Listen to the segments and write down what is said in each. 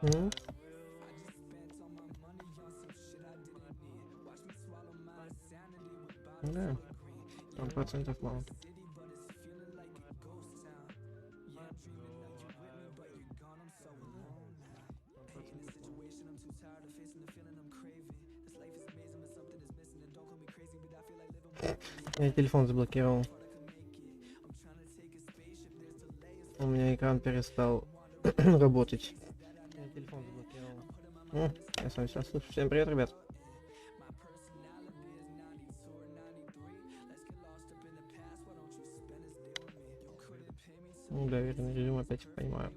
М? Да, 100% мало. Я телефон заблокировал. У меня экран перестал работать. Я телефон заблокировал. Я с вами сейчас слышу. Всем привет, ребят. Доверенный режим опять понимаю.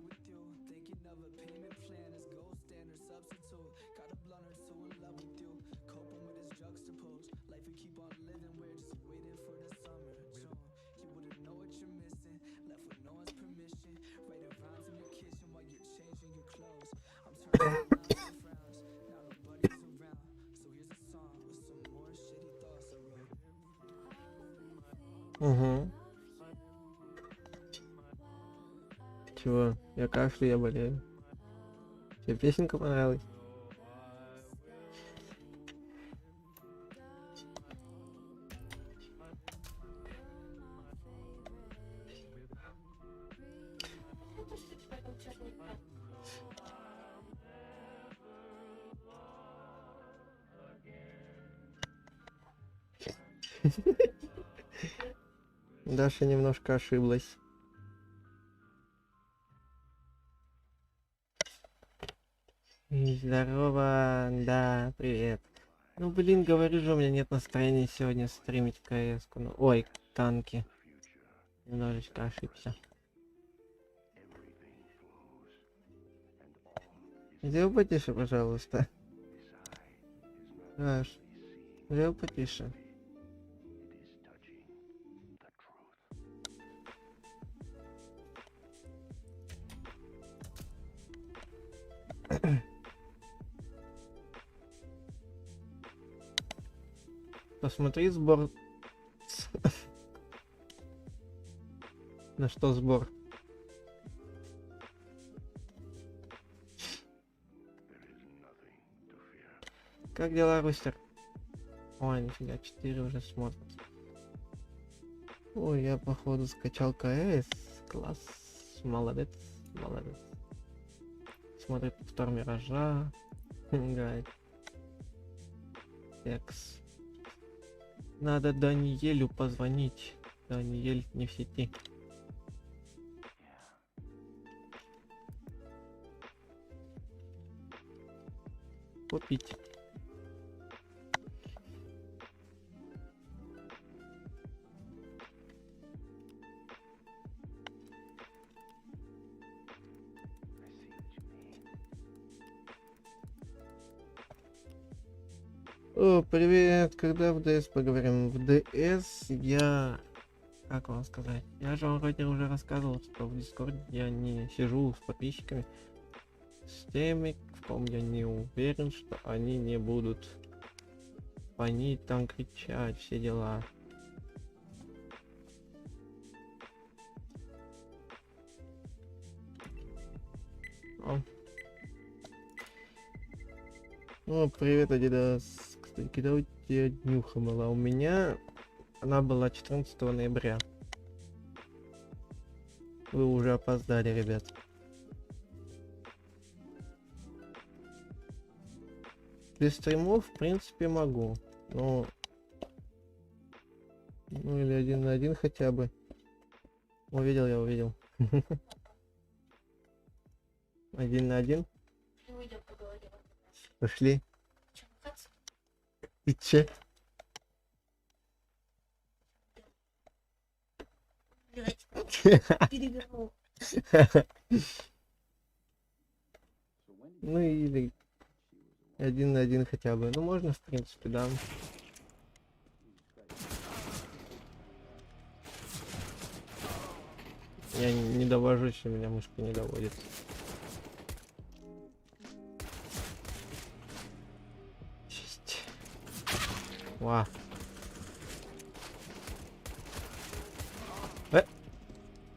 Угу. Чего? Я кашляю, я болею. Тебе песенка понравилась? Даша немножко ошиблась. Здорово, да, привет. Ну блин, говорю же, у меня нет настроения сегодня стримить КС-ку. Ну, ой, танки. Немножечко ошибся. Сделай потише, пожалуйста. Даш, сделай потише. Посмотри сбор. На что сбор? Как дела, Рустер? Ой, нифига, 4 уже смотрят. Ой, я походу скачал КС. Класс. Молодец, молодец. Смотрит повтор Миража. Играет. Экс. Надо Даниэлю позвонить. Даниэль не в сети. Купить. О, привет, когда в ДС поговорим? В ДС я... Как вам сказать? Я же вам вроде уже рассказывал, что в Дискорде я не сижу с подписчиками, с теми, в ком я не уверен, что они не будут фонить, там кричать, все дела. О, привет, Адидас. Кстати, когда у тебя днюха была? У меня она была 14 ноября. Вы уже опоздали, ребят. Без стримов, в принципе, могу. Но... Ну, или 1 на 1 хотя бы. Увидел, я увидел. 1 на 1. Пошли. И че? Ну или 1 на 1 хотя бы. Ну можно, в принципе, да. Я не довожусь, у меня мышка не доводит. Честь. Ва.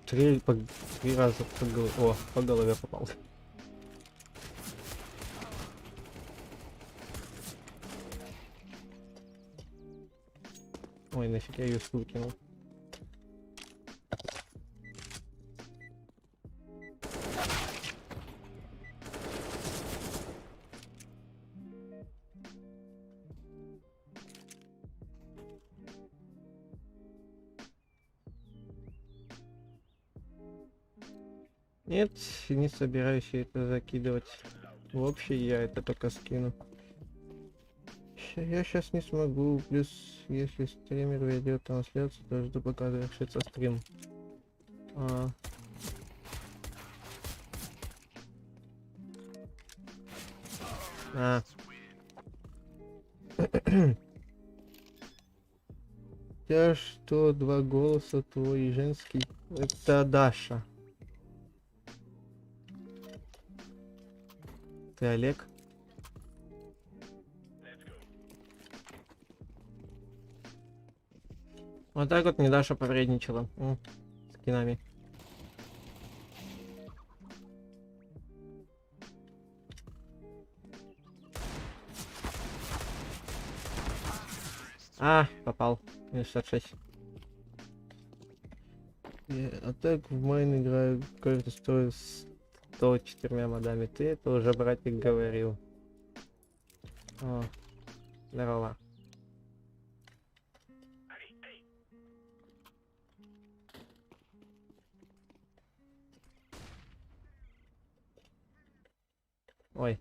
Три раза по голове попал. Ой, нафиг я ее скинул. Нет, не собираюсь я это закидывать. В общем, я это только скину. Я сейчас не смогу, плюс если стример ведет трансляцию, то жду пока завершится стрим. Я что, два голоса, твой и женский? Это Даша. Ты Олег? Вот так вот мне Даша повредничала. С кинами. Попал. Минус 66. А так в майн играю, кажется, стоит 104 модами. Ты это уже, братик, говорил. О, здорово. Ой.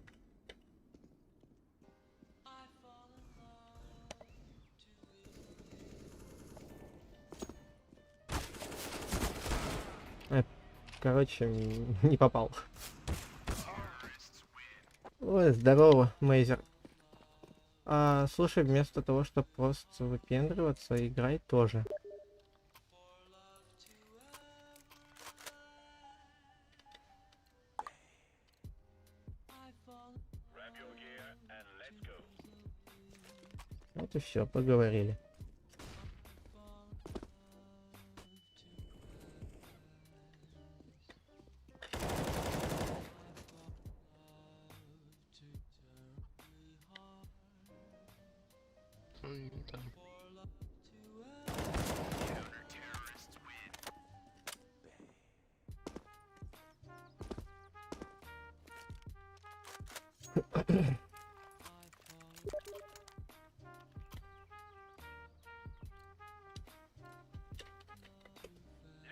Короче, не попал. Ой, здорово, Мейзер. Слушай, вместо того, чтобы просто выпендриваться, играй тоже. Вот и все, поговорили.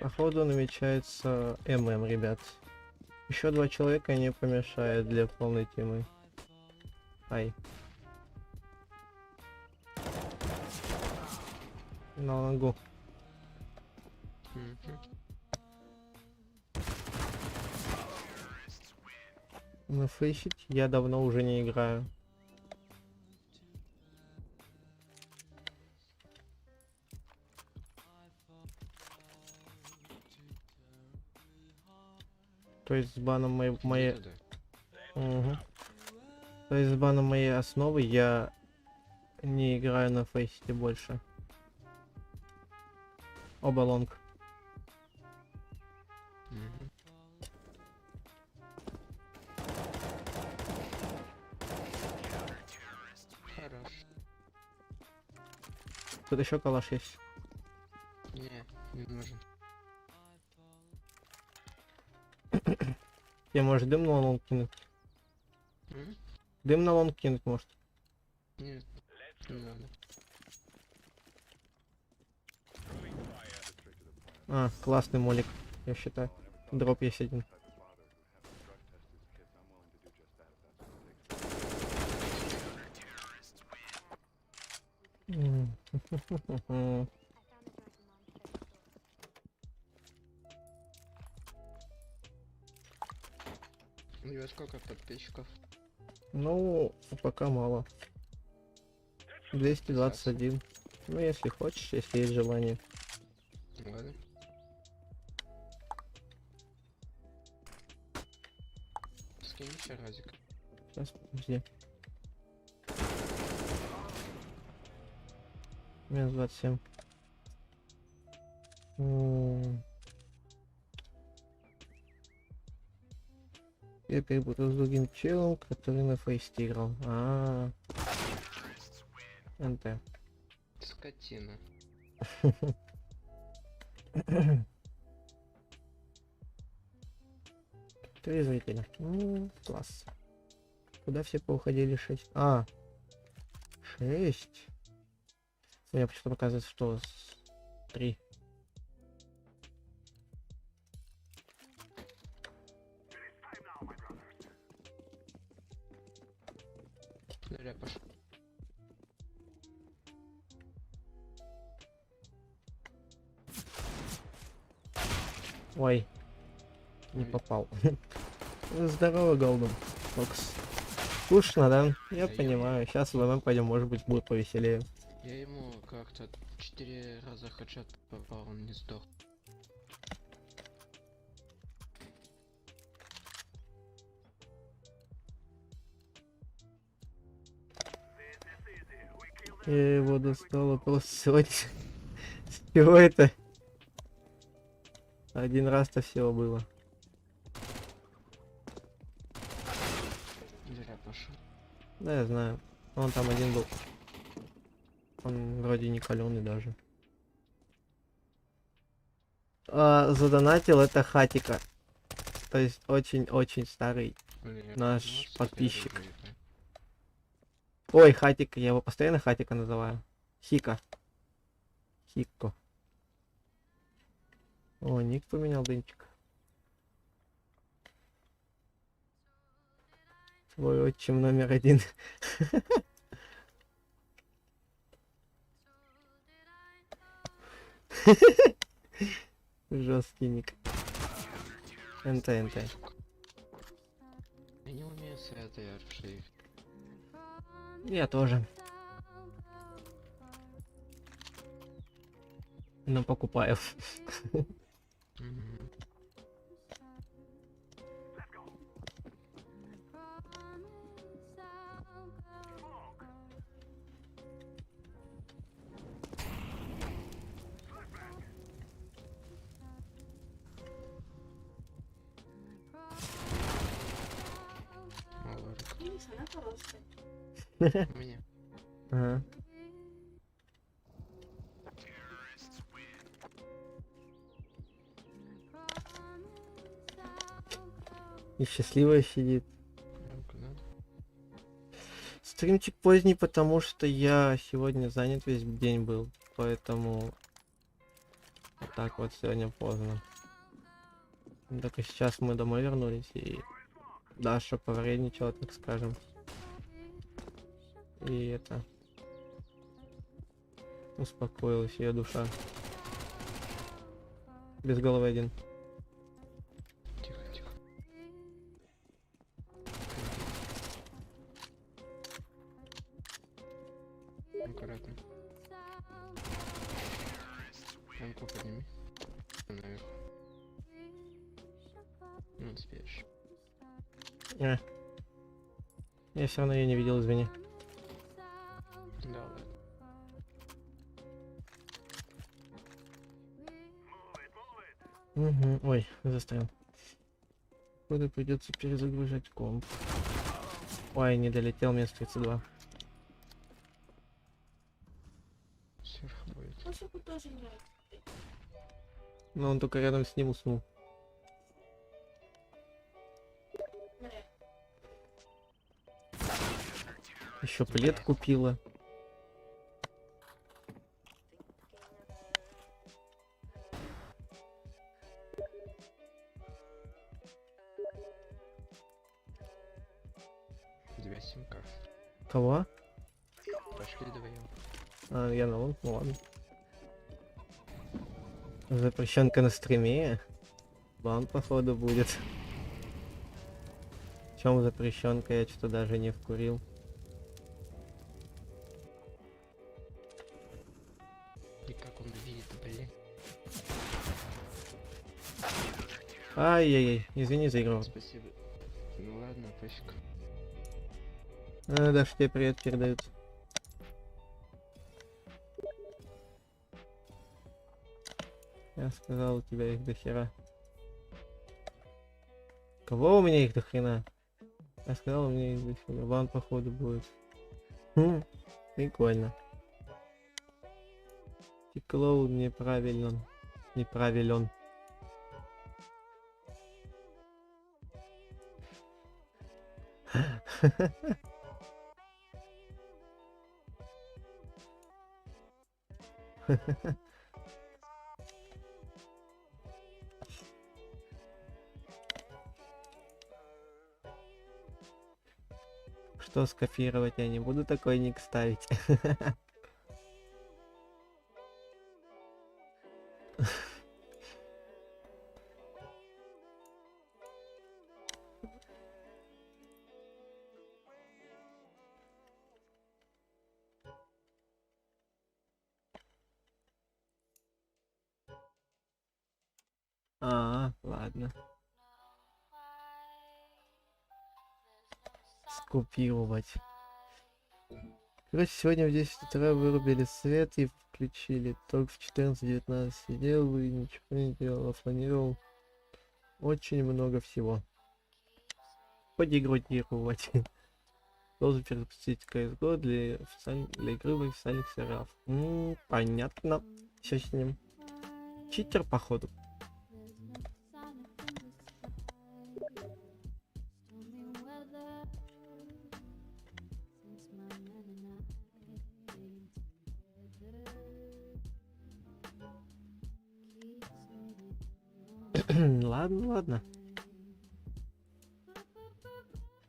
Походу намечается ММ, ребят. Еще 2 человека не помешает для полной темы. Ай. На лонгу. На фейсить я давно уже не играю. То есть с баном моей... Угу. То есть с баном моей основы я не играю на фейсите больше. Оба лонг. Хорош. Тут еще калаш есть. Не нужен. Я, может, дым на лонг кинуть? Дым на лонг кинуть, может? Нет, не надо. Классный молик, я считаю. Дроп есть один. У него сколько подписчиков? Ну, пока мало. 221. Ну, если хочешь, если есть желание. Ладно. Скинь еще разик. Сейчас, подожди. Минус 27. Я перепутал с другим челом, который на фейсте играл. НТ. Скотина. Три зрителя. Класс. Куда все поуходили? 6. А, 6. Мне почему-то показывает, что 3. Зря пошел. Ой, не Ой. попал. Здорово, Голден. Фокс. Скучно, да? Я Да понимаю. Сейчас в ММ пойдем, может быть, будет повеселее. Я ему как-то 4 раза хедшот попал, он не сдох. Я его достала просто сегодня. С чего это? Один раз-то всего было. Зря пошел. Да, я знаю. Он там один был. Он вроде не каленый даже. Задонатил это Хатика. То есть очень-очень старый. Блин, Наш 15 подписчик. рублей, да. Ой, Хатик, я его постоянно Хатика называю. Хика. Хикко. О, ник поменял, Дынчик. Твой отчим номер 1. Жесткий ник. НТ. Я не умею с этой аршей. Я тоже. Но покупаю. Мгм. Малорик. У меня. Ага. И счастливая сидит. Ну-ка, надо. Стримчик поздний, потому что я сегодня занят весь день был. Поэтому вот так вот сегодня поздно. Только сейчас мы домой вернулись, и Даша повредничала, так скажем. И это... Успокоилась ее душа. Без головы один. Тихо, тихо. Аккуратно. Рамку подними. Наверх. Ну, успеешь. Я все равно ее не видел, извини. Да, ладно. Угу. Ой, застрял. Походу придется перезагружать комп. Ой, не долетел, минус 32. Сверху будет. Но он только рядом с ним уснул. Еще плед купила. У тебя симка. Кого? Пошли вдвоем. А, я на он, ну ладно. Запрещенка на стриме. Бан, походу, будет. В чем запрещенка, я что-то даже не вкурил. И как он видит, блин. Ай-яй-яй, извини за игру. Спасибо. Ну ладно, пофиг. Даже тебе привет передают. Я сказал, у тебя их до хера. Кого у меня их до хрена? Я сказал, у меня их до хера. Бан, походу, будет. Прикольно. Ты клоун неправилен. Неправилен. Что скафировать? Я не буду такой ник ставить. Ладно. Скопировать. Короче, сегодня в 10 утра вырубили свет и включили. Только в 14-19 сидел и ничего не делал, а планировал очень много всего. Подегрудировать. Должен перезапустить CSGO для игры в официальных серверах. Понятно. Все с ним. Читер, походу. Ладно, ладно.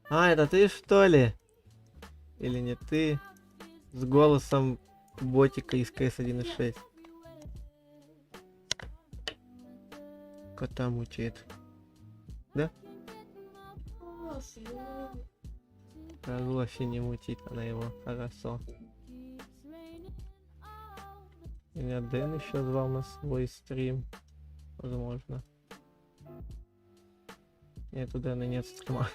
Это ты что ли? Или не ты? С голосом ботика из CS 1.6. Кота мучает. Да? Вообще не мутит она его. Хорошо. Меня Дэн еще звал на свой стрим. Возможно. Нет, у Дэна нет стрима.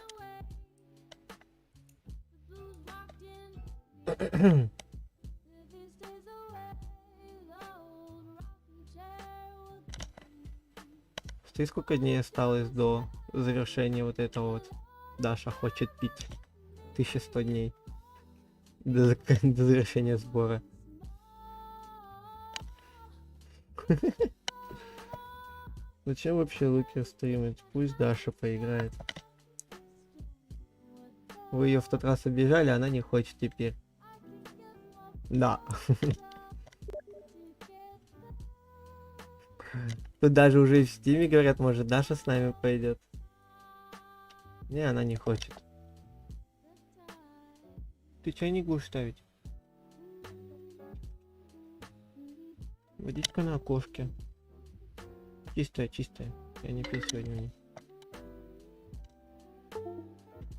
Ты сколько дней осталось до завершения вот этого вот? Даша хочет пить. 1100 дней. До завершения сбора. Зачем вообще Лукер стримит? Пусть Даша поиграет. Вы ее в тот раз обижали, она не хочет теперь. Да. Тут даже уже в стиме говорят, может Даша с нами пойдет. Не, она не хочет. Ты чайник будешь ставить? Водичка на окошке. Чистая, чистая. Я не пил сегодня.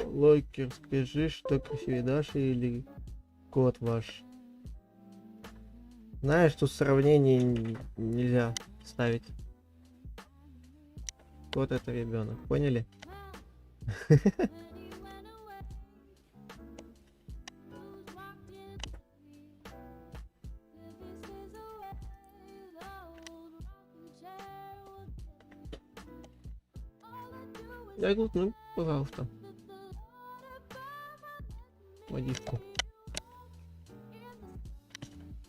Локер, скажи, что красивее Даша или кот ваш? Знаешь, тут сравнений нельзя ставить. Кот это ребенок, поняли? Я говорю, ну, пожалуйста. Водичку.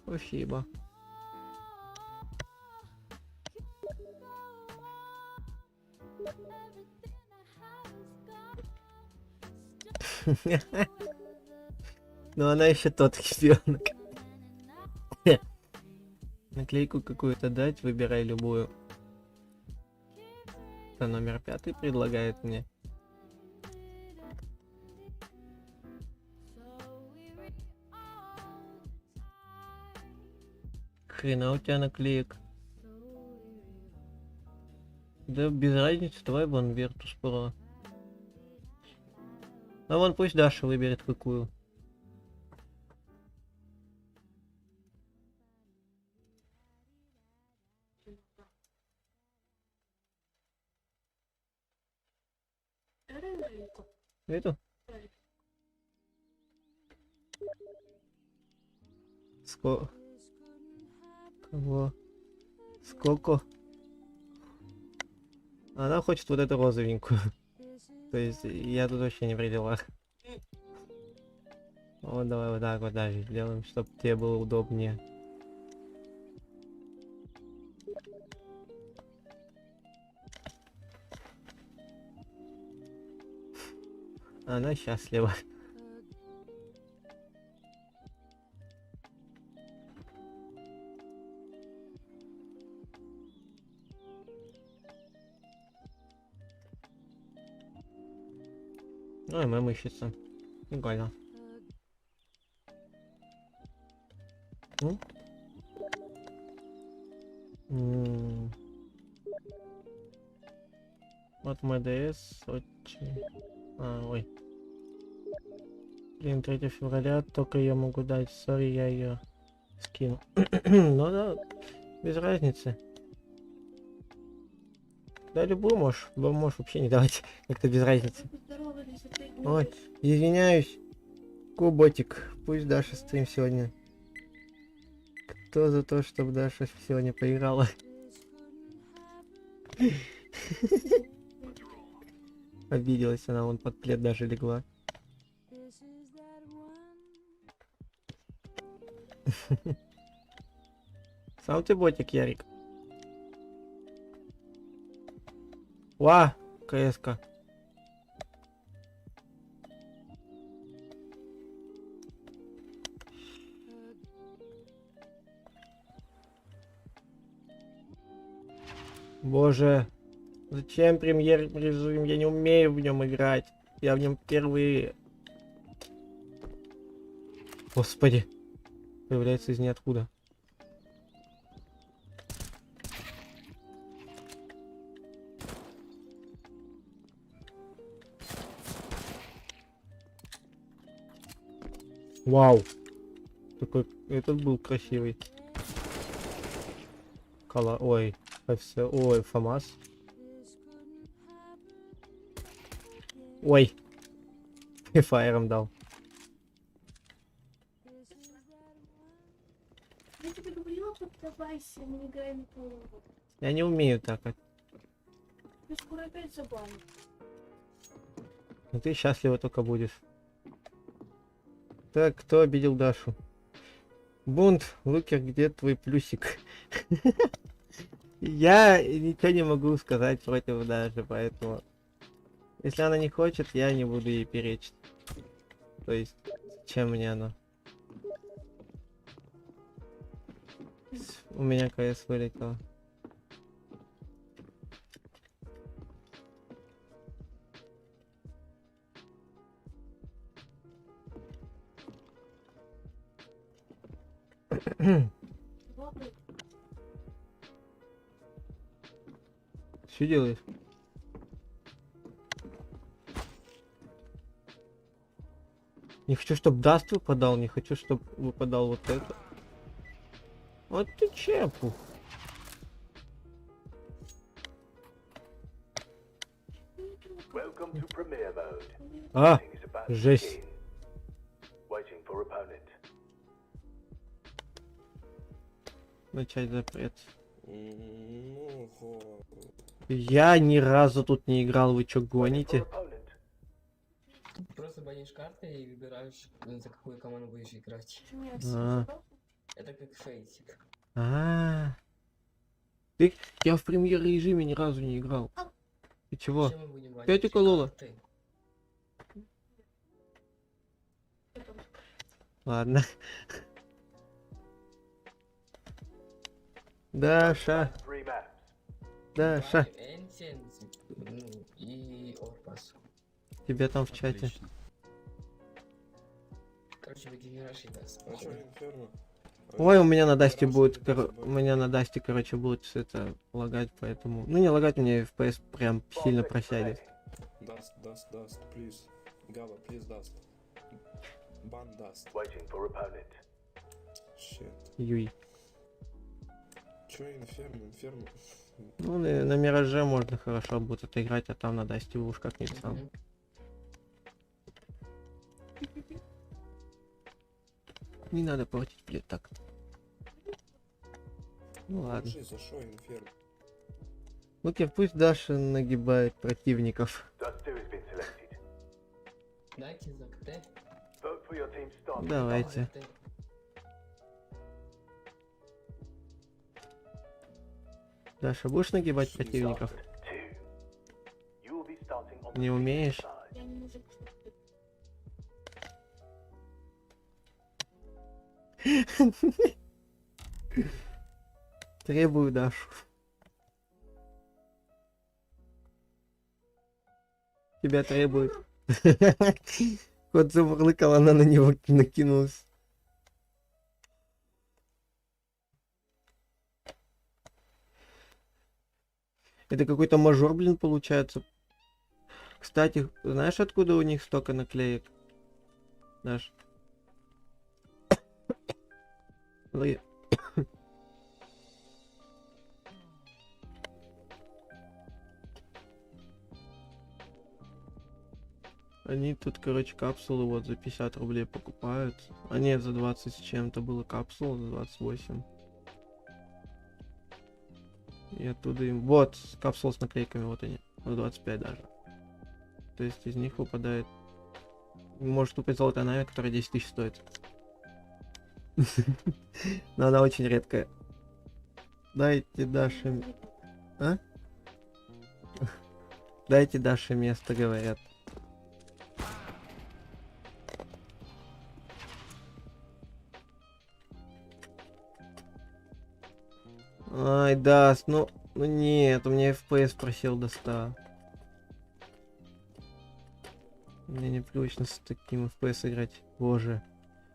Спасибо. Но она еще тот ребенок. Наклейку какую-то дать, выбирай любую. Это номер 5 предлагает мне. Хрена у тебя наклеек. Да без разницы, давай вон Virtus Pro. А вон пусть Даша выберет какую. Эту? Кого? Сколько? Она хочет вот эту розовенькую. То есть я тут вообще не при делах. Вот давай вот так вот даже сделаем, чтобы тебе было удобнее. Она счастлива. Ну и мэм ищется. Прикольно. Ну? Вот МДС очень... ой. Блин, 3 февраля, только ее могу дать. Сори, я ее скину. Ну да, без разницы. Да, любую можешь вообще не давать. Как-то без разницы. Ой, извиняюсь. Куботик, пусть Даша стрим сегодня. Кто за то, чтобы Даша сегодня поиграла? Обиделась она, вон под плед даже легла. Сам ты ботик, Ярик. Ва, КС-ка. Боже, зачем премьер режим? Я не умею в нем играть. Я в нем впервые. Господи. Появляется из ниоткуда. Вау. Такой, этот был красивый. Ой, ой, ФАМАС. Ой. И фаером дал. Я тебе говорила, поддавайся, не играй на голову. Я не умею так. Ты скоро опять забанят. Но ты счастлива только будешь. Так, кто обидел Дашу? Бунт, Лукер, где твой плюсик? Я ничего не могу сказать против Даши, поэтому... Если она не хочет, я не буду ей перечить. То есть, чем мне оно? У меня КС вылетело. Что делаешь? Не хочу, чтобы даст выпадал, не хочу, чтобы выпадал вот это. Вот ты чепу. А, жесть. Начать запрет. Я ни разу тут не играл, вы чё гоните? Просто банишь карты и выбираешь, за какую команду будешь играть. Это как фейтик. Ты, я в премьер режиме ни разу не играл. Ты чего? Чем мы будем банить Опять уколола? карты? Ладно. Даша. Даша. Энсенс, ну, и Орпас. Тебя там в чате. Отлично. Короче, выиграешь и даст. А чё, Инферно? Ой, у меня на Дасте Раз будет, ты без у меня на Дасте, короче, будет это лагать, поэтому... Ну не лагать, мне FPS прям сильно просядет. Dust, please. Gava, please, Dust. Ban Dust. Shit. Юй. Чё, Инферно? Ну, на Мираже можно хорошо будет отыграть, а там на Дасте вы уж как-нибудь сам. Мгм. Не надо портить, блядь, так. Ну ладно. Скажи, за шо, Инферно? Лукер, пусть Даша нагибает противников. Дайте за КТ. Давайте. За КТ. Даша, будешь нагибать противников? Не умеешь? Я не могу. Требую Дашу. Тебя требует. Кот замурлыкал, она на него накинулась. Это какой-то мажор, блин, получается. Кстати, знаешь, откуда у них столько наклеек? Даш. Смотри. Они тут, короче, капсулы вот за 50 рублей покупают. А нет, за 20 с чем-то было капсула, за 28. И оттуда им... Вот, капсула с наклейками, вот они. За 25 даже. То есть из них выпадает... Может купить золотая Нави, которая 10 тысяч стоит. Но она очень редкая. Дайте Даше... А? Дайте Даше место, говорят. Ай, даст, ну нет, у меня FPS просел до 100. Мне непривычно с таким FPS играть, боже.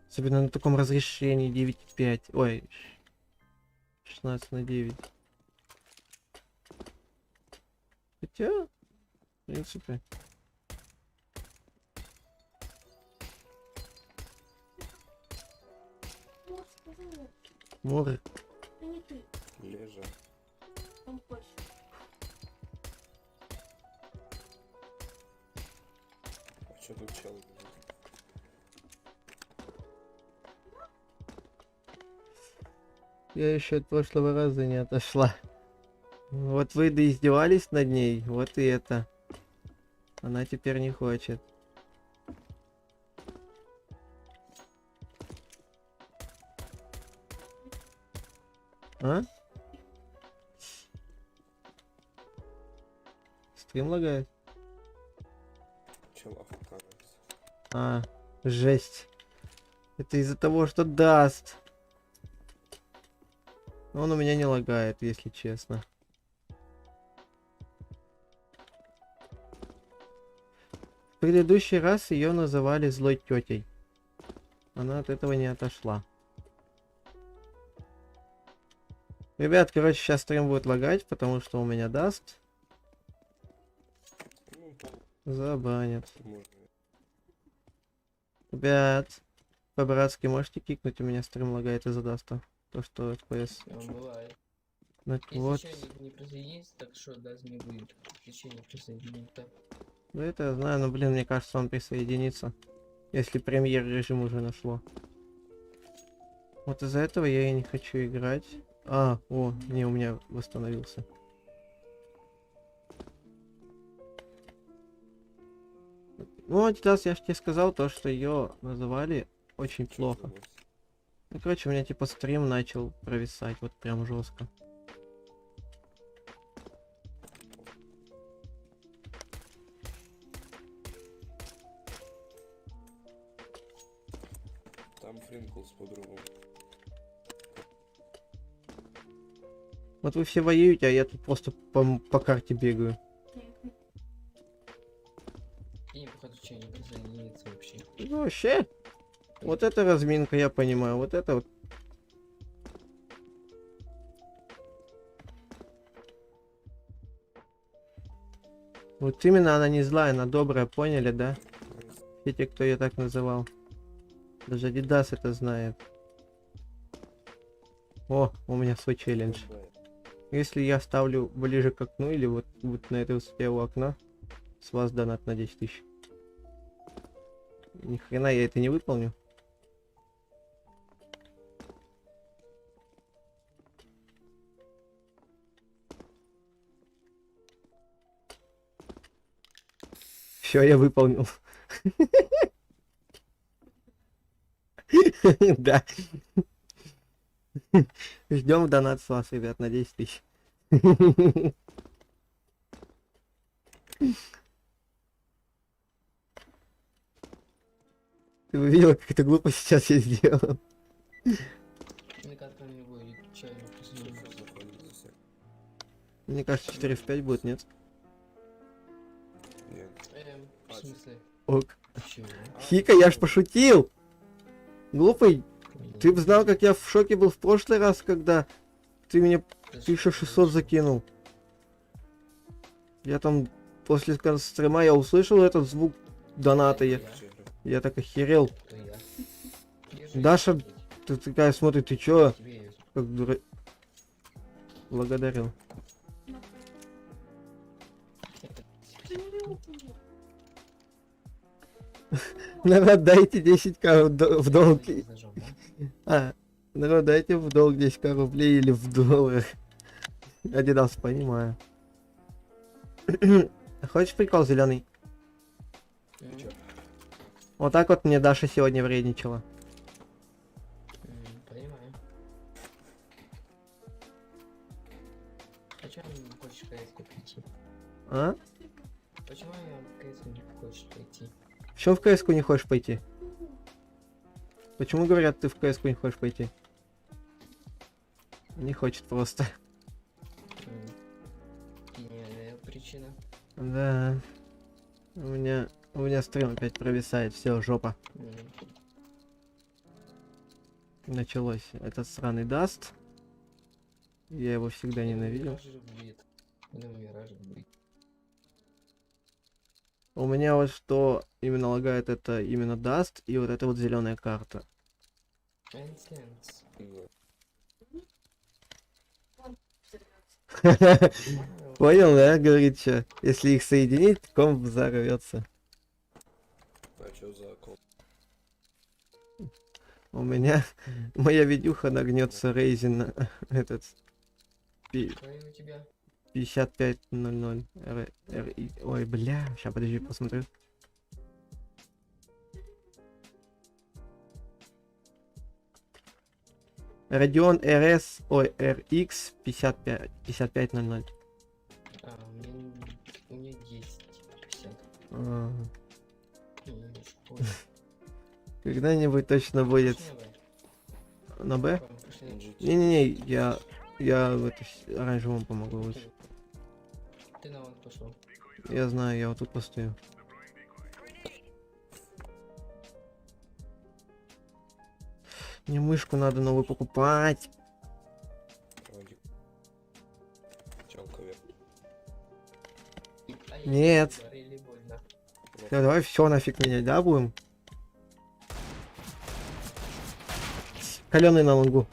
Особенно на таком разрешении 9.5, ой, 16:9. Хотя, в принципе. Море. Это не ты, Лежа. он хочет. А что тут чел лежит? Я еще от прошлого раза не отошла. Вот вы доиздевались над ней, вот и это. Она теперь не хочет. А? Стрим лагает? Чел афакается. А, жесть. Это из-за того, что даст. Он у меня не лагает, если честно. В предыдущий раз ее называли злой тетей. Она от этого не отошла. Ребят, короче, сейчас стрим будет лагать, потому что у меня даст. Ну, Забанят. можно. Ребят, по-братски можете кикнуть, у меня стрим лагает из-за даста. То, что FPS. Бывает. Ну, Если вот. чайник не присоединится, так что даже не будет. Если не присоединится. Ну это я знаю, но блин, мне кажется, он присоединится. Если премьер режим уже нашло. Вот из-за этого я и не хочу играть. А, о, не, у меня восстановился. Ну, Адидас, я же тебе сказал то, что ее называли очень плохо. Ну, короче, у меня типа стрим начал провисать, вот прям жестко. Там Фринклс по-другому. Вот вы все воюете, а я тут просто по карте бегаю. И походу чайник присоединится вообще. Ну, вообще, вот это разминка, я понимаю, вот это вот. Вот именно она не злая, она добрая, поняли, да? Все те, кто ее так называл. Даже Адидас это знает. О, у меня свой челлендж. Если я ставлю ближе к окну или вот на этой высоте у окна, с вас донат на 10 тысяч. Ни хрена я это не выполню. Все, я выполнил. Да. Ждем донат с вас, ребят, на 10 тысяч. Ты увидел, как это глупо сейчас я сделал? там-нибудь чайник посмотрим. Сколько находится? Мне кажется, 4 в 5 будет, нет? Нет. В смысле? Ок. Чего? Хика, я ж пошутил! Глупый, ты бы знал, как я в шоке был в прошлый раз, когда ты мне 1600 закинул. Я там после стрима я услышал этот звук доната. Я так охерел. То я. Даша, ты такая смотрит, ты чё? Тебе её. Как дура... Благодарю. Народ, дайте 10к в долг. С ножом, да? А, народ, дайте в долг 10к рублей или в долларах. Адидас, понимаю. Хочешь прикол зеленый? Вот так вот мне Даша сегодня вредничала. Понимаю. Почему не хочешь КС-ку прийти? А? Почему я в КС не хочешь прийти? В чем в КС-ку не хочешь пойти? Почему говорят, ты в КС-ку не хочешь пойти? Не хочет просто. Гениальная причина. Да. У меня стрим опять провисает, все, жопа. Началось. Этот сраный даст. Я его всегда ненавидел. У меня вот что именно лагает, это именно даст и вот эта вот зеленая карта. Понял, да? Говорит, что если их соединить, комп взорвется. А чё за комп? У меня моя видюха нагнется Рейзин этот Какой у тебя? 5500 Ой, бля, сейчас подожди, посмотрю. Radeon RS, ой, RX 5500. У меня 10-50. Когда-нибудь точно будет на Б? Не-не-не, я в это оранжевому помогу лучше. Ты на он пошел. Я знаю, я вот тут постою. Мне мышку надо новую покупать. Вроде. Челка вверх. Нет. Всё, давай все нафиг менять, да, будем? Каленый на лонгу.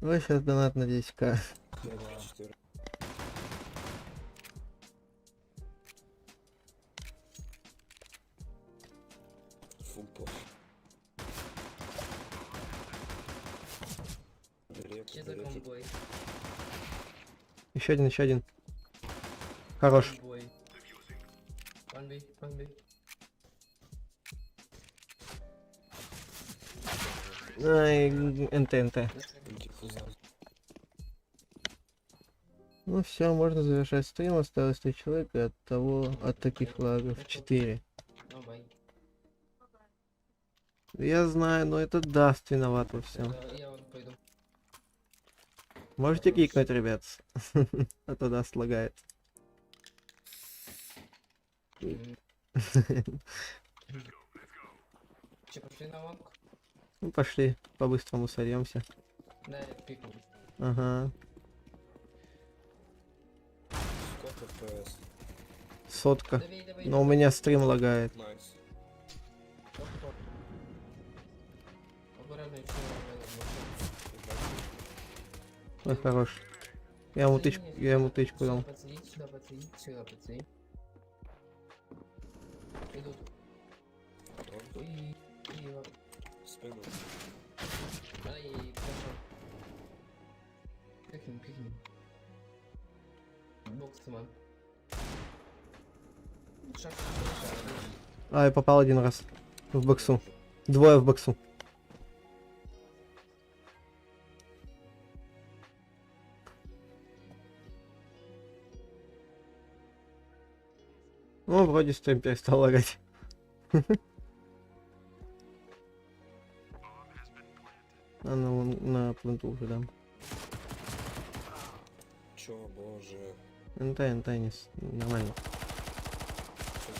Давай сейчас донат на 10к. 4. Фулпо. Че за комбой? Еще один. Хорош. Комбой. Панби. Ай, НТ. Ну все, можно завершать стрим. Осталось 3 человека, и от таких лагов 4. Я знаю, но это даст виноват во всем. Я вон пойду. Можете кикнуть, ребят? А то даст лагает. Че, пошли на лонг? Ну пошли, по-быстрому сольемся. Да, я пикну. Ага. Сколько FPS? 100. Давай. Но у меня стрим лагает. Найс. Аккуратно, Ой, хорош. Я ему тычку дал. Сюда подсоедини. Идут. Спину. Ай, пошел. Каким. Бокс, ман. Шаг. А, я попал один раз. В боксу. Двое в боксу. Ну, вроде стрим перестал лагать. на пленту уже дам. Чё, боже. НТ, нормально. Чё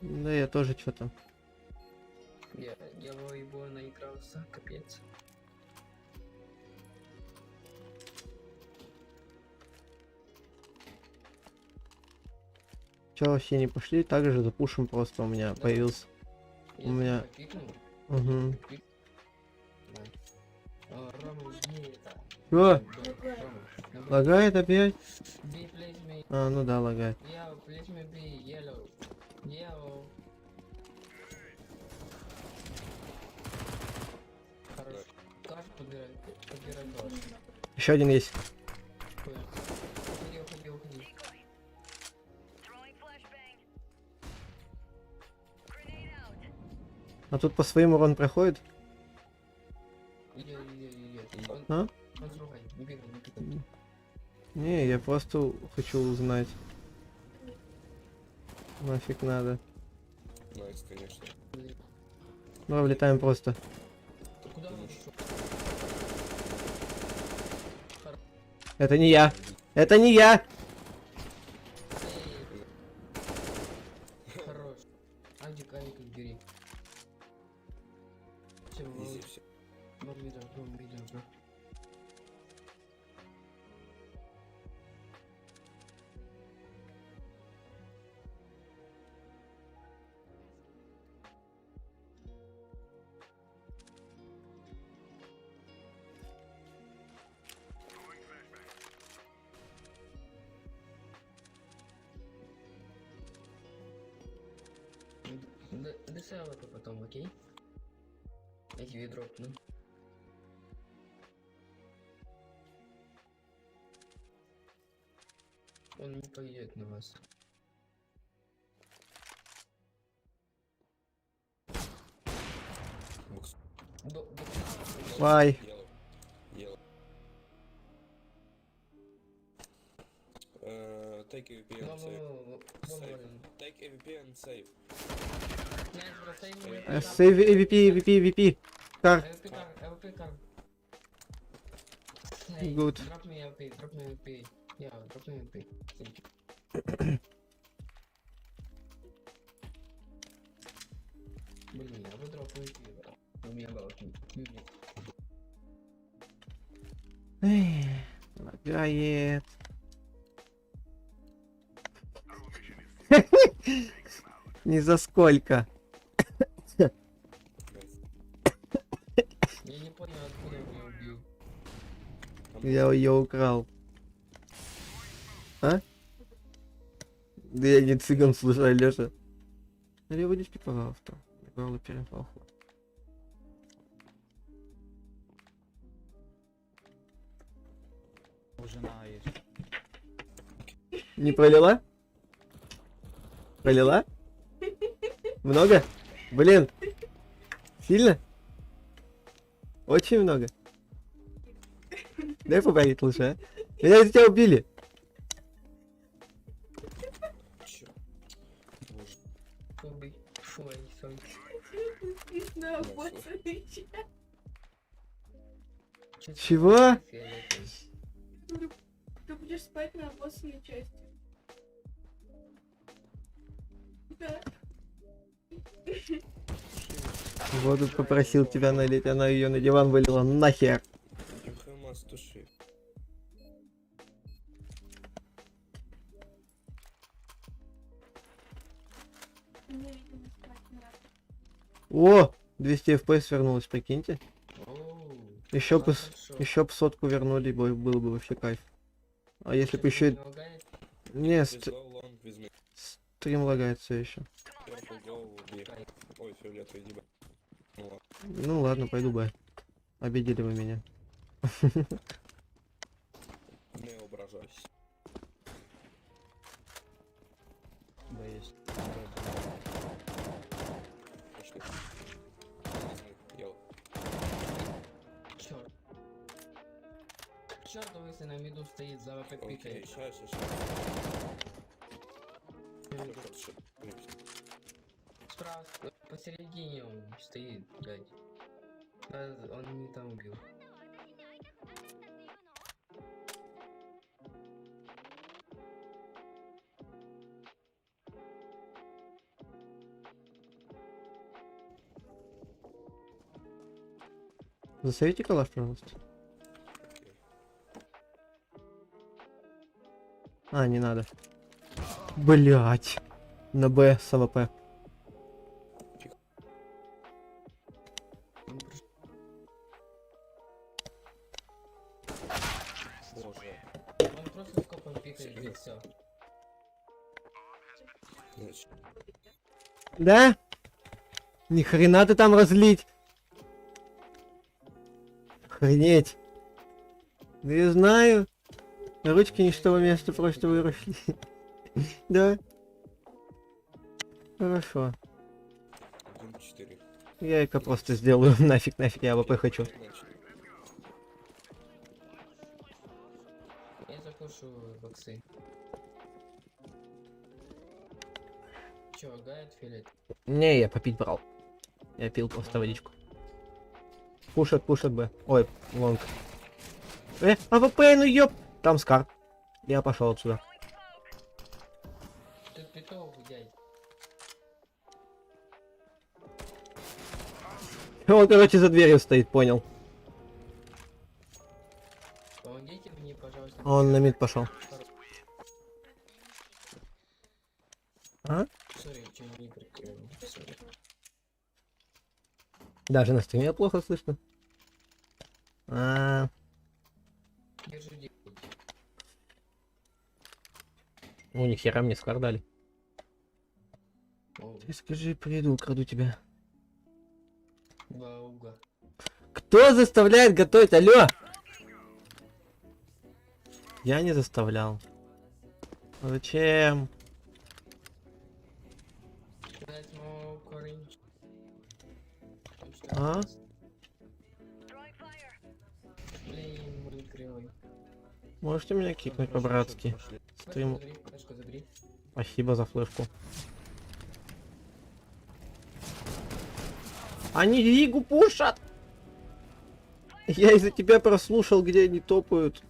за- Да я тоже что-то. Я в его наигрался, капец. Че вообще не пошли? Также запушим просто у меня Давай. появился. Я У меня- тебя пикнул. Угу. Давай. Рома, бей это. Чё? Рома, Лагает опять? бей, please me. А, ну да, лагает. Yeah, please me be yellow. Yellow. Хорош. Каш подбирай каш. Еще один есть. Уходи. А тут по своим урон проходит? Иди. А? Он другой. Не бегай. Не, я просто хочу узнать. Нафиг надо. Найс, конечно. Давай влетаем просто. Ты куда он ушел? Это не я. Это не я. Хорош. Адик бери. Все, Изи, все. бомбидер, бро. Десал это потом, окей? Я тебе дропну. Он не пойдет на вас. Букс. Вай. Yellow. Take AVP and save. Take AVP and save. Сейв AVP. Кар. Good. Drop me AVP. Yeah, drop me AVP. Thank you. Блин, я бы дропнул AVP, брат. У меня балки. Лагает. Ни за сколько. Nice. Я не понял, откуда он меня убил. Я ее украл. А? Да я не цыган, слушай, Леша. Налево не спи, пожалуйста. Главное, перепал. Жена есть. Не пролила? Пролила? Много? Блин. Сильно? Очень много. Дай поборить лучше, а? Меня из тебя убили. Чё? Боже. Убей. Фу, они сам. На обоссанный чай. Чего? Ты будешь спать на обоссанной части. Да. Воду попросил тебя налить, она ее на диван вылила. Нахер. Юхамас, туши. Мне, видимо, спать надо. О! 200 FPS вернулось, прикиньте. Оу. Еще бы, Хорошо. еще бы сотку вернули, был бы вообще кайф. А если бы еще... Не лагает? Не, Please go long with me. стрим лагает все еще. Careful, go B. Ой, фиолетовый диба. Ну ладно. Ну ладно, пойду бай. Обидели вы меня. Не ображайся. Да, есть. Пошли. Йоу. Черт. Чертов, если на миду стоит, за ВП Окей, пикает. щас. Справа, посередине он стоит, блядь. Да, он не там убил. Засовите калаш, пожалуйста. А, не надо. Блять. На Б с АВП. Он просто- Боже. Он просто скопом пикает и все. Значит, Да? Ни хрена ты там разлить. Охренеть. Да я знаю. Ручки не с того места просто выросли. Да. Хорошо. 1-4. Я эко просто сделаю. Нафиг, я АВП хочу. Значит, Я запушу боксы. Чё, лагает филет? Не, я попить брал. Я пил просто водичку. Пушат Б. Ой, лонг. АВП, ну ёп. Там Скар. Я пошел отсюда. Тут питов, дядь. Он, короче, за дверью стоит, понял. Помогите мне, пожалуйста. Он на мид пошел. А? Сори, чё не прикрыл. Сори. Даже на стриме плохо слышно. А, Держи деньги. ну ни хера мне Скар дали. О, Ты скажи, приду, украду тебя. два уга. Кто заставляет готовить? Алло! Я не заставлял. Зачем? Дать мой корень. А? Блин, мой кривой. Можете меня кикнуть по-братски? Стрим. Флешку забери. Спасибо за флешку. Они Лигу пушат! Я из-за тебя прослушал, где они топают.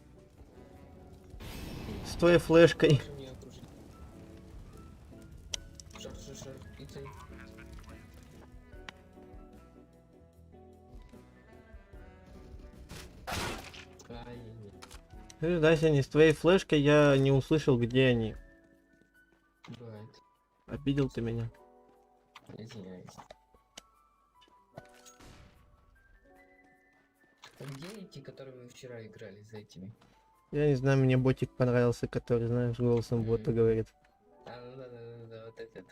С твоей флешкой. Прошу меня окружить. Шар, пиццей. Дайся, не с твоей флешкой я не услышал, где они. Бывает. Обидел ты меня. Извиняюсь. А где эти, которые мы вчера играли, за этими? Я не знаю, мне ботик понравился, который, знаешь, голосом бота говорит. А, ну да, вот этот.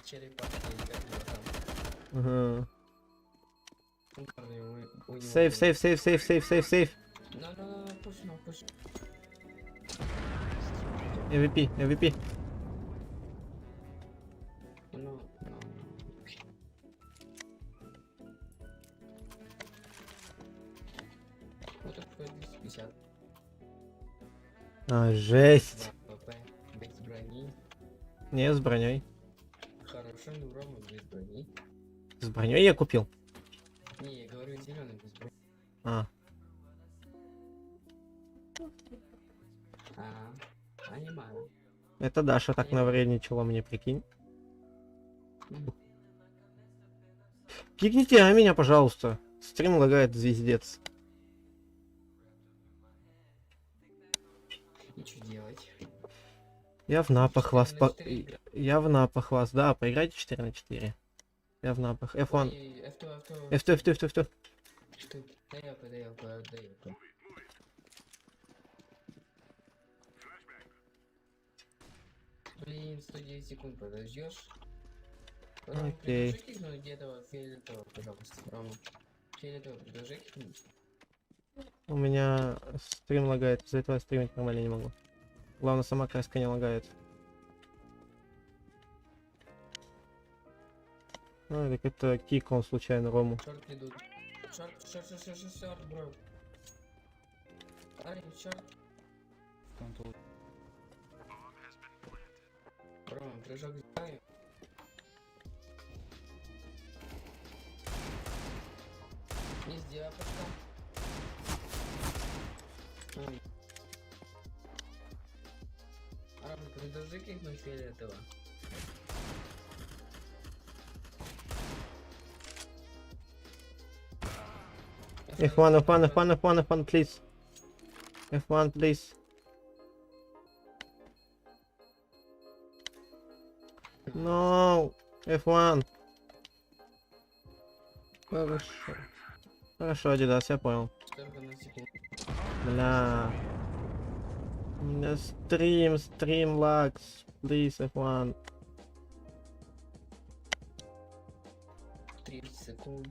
Черепашки, или как его там. Ага. Ну, парни, у него Сейф, был. сейф, сейф, сейф, сейф, сейф, сейф. No, push. MVP, MVP. No. Вот такой 250. А, жесть. ВП, без брони. Не, с броней. Хорошо, ну Рома без брони. С броней я купил. Не, я говорю зеленый без брони. А, Понимаю. это Даша так навредничала мне, прикинь. Кикните меня, пожалуйста. Стрим лагает звездец. И что делать? Я в напах вас 4 по... на 4 игра. Я в напах вас, да, поиграйте 4 на 4. Я в напах. F1. Ой, F2. F2. Что? Да я. Блин, 109 секунд подождешь? Рома, Окей. предложи кикнуть этого фиолетового, пожалуйста. Рома, фиолетового предложи кикнуть. У меня стрим лагает, из-за этого я стримить нормально не могу. Главное, сама краска не лагает. Ну, так это кик, он случайно Рому. Шорт идут. Шорт, бро. Парень, шорт. Там тут. Рома, прыжок знаю. Не сделай пока. Ой. Равно, предложи кикнуть фиолетово. F1, F1, F1, F1, F1, please. F1, please. No, F1. Хорошо. Хорошо, Адидас, я понял. Только на секунду. Бля. У меня стрим лагс. Please, F1. 30 секунд.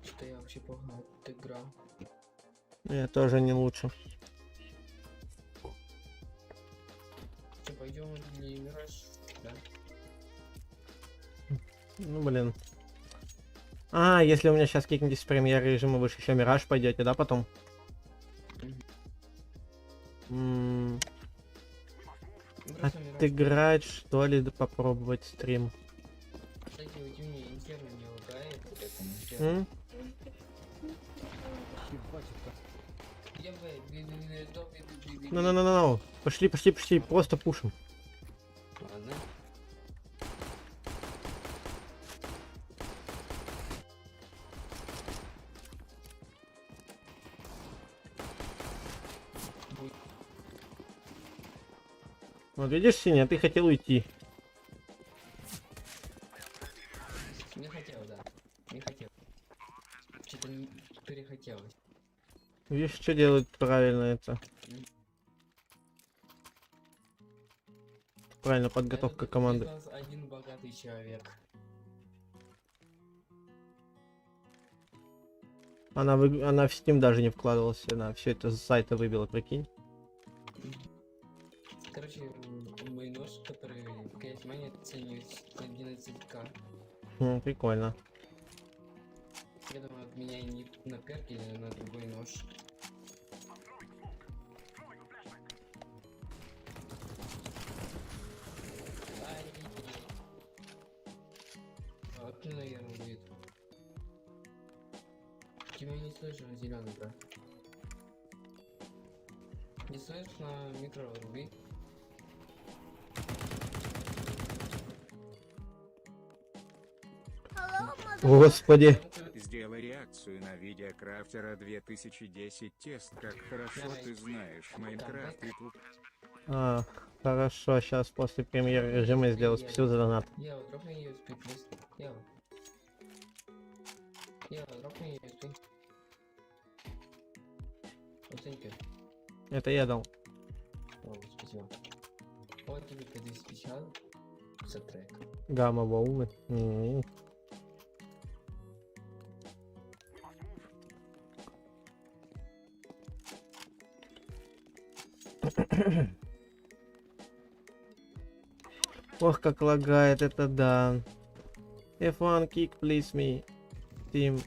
Что я вообще погнал играл. Я тоже не лучше. Что, пойдем или Мираж? Да. Ну блин. А, если у меня сейчас кикнетесь с премьер режима, вы же еще Мираж пойдете, да, потом? Просто Мираж. Отыграть, что ли, да попробовать стрим. Кстати, у меня Инферно не лагает, поэтому Инферно. М? Я бы... Ну. Пошли, просто пушим. Ладно. Вот видишь, Синя, ты хотел уйти. Не хотел, да. Не хотел. Что-то не перехотелось. Видишь, что делают правильно это? Правильно, подготовка команды. У нас один богатый человек. Она в Steam даже не вкладывалась, она все это с сайта выбила, прикинь. Короче, мой нож, который князь Маня ценит 11к. Прикольно. Я думаю, обменяй не на перк или на другой нож. Вот, наверное, будет. Тебя не слышу, зеленый, брат. Не слышишь на микро руби? Господи. Сделай реакцию на видеокрафтера 2010 тест, как хорошо ты знаешь Майнкрафт и А, хорошо, сейчас после премьер режима сделаю спасибо за донат. Я вот дропни USB, плюс. Я вот дропни USB. Оценки. Это я дал. О, спасибо. Вот тебе по 250 за трек. Гамма волны. Ох, как лагает, это да. F1 kick, please me. Team.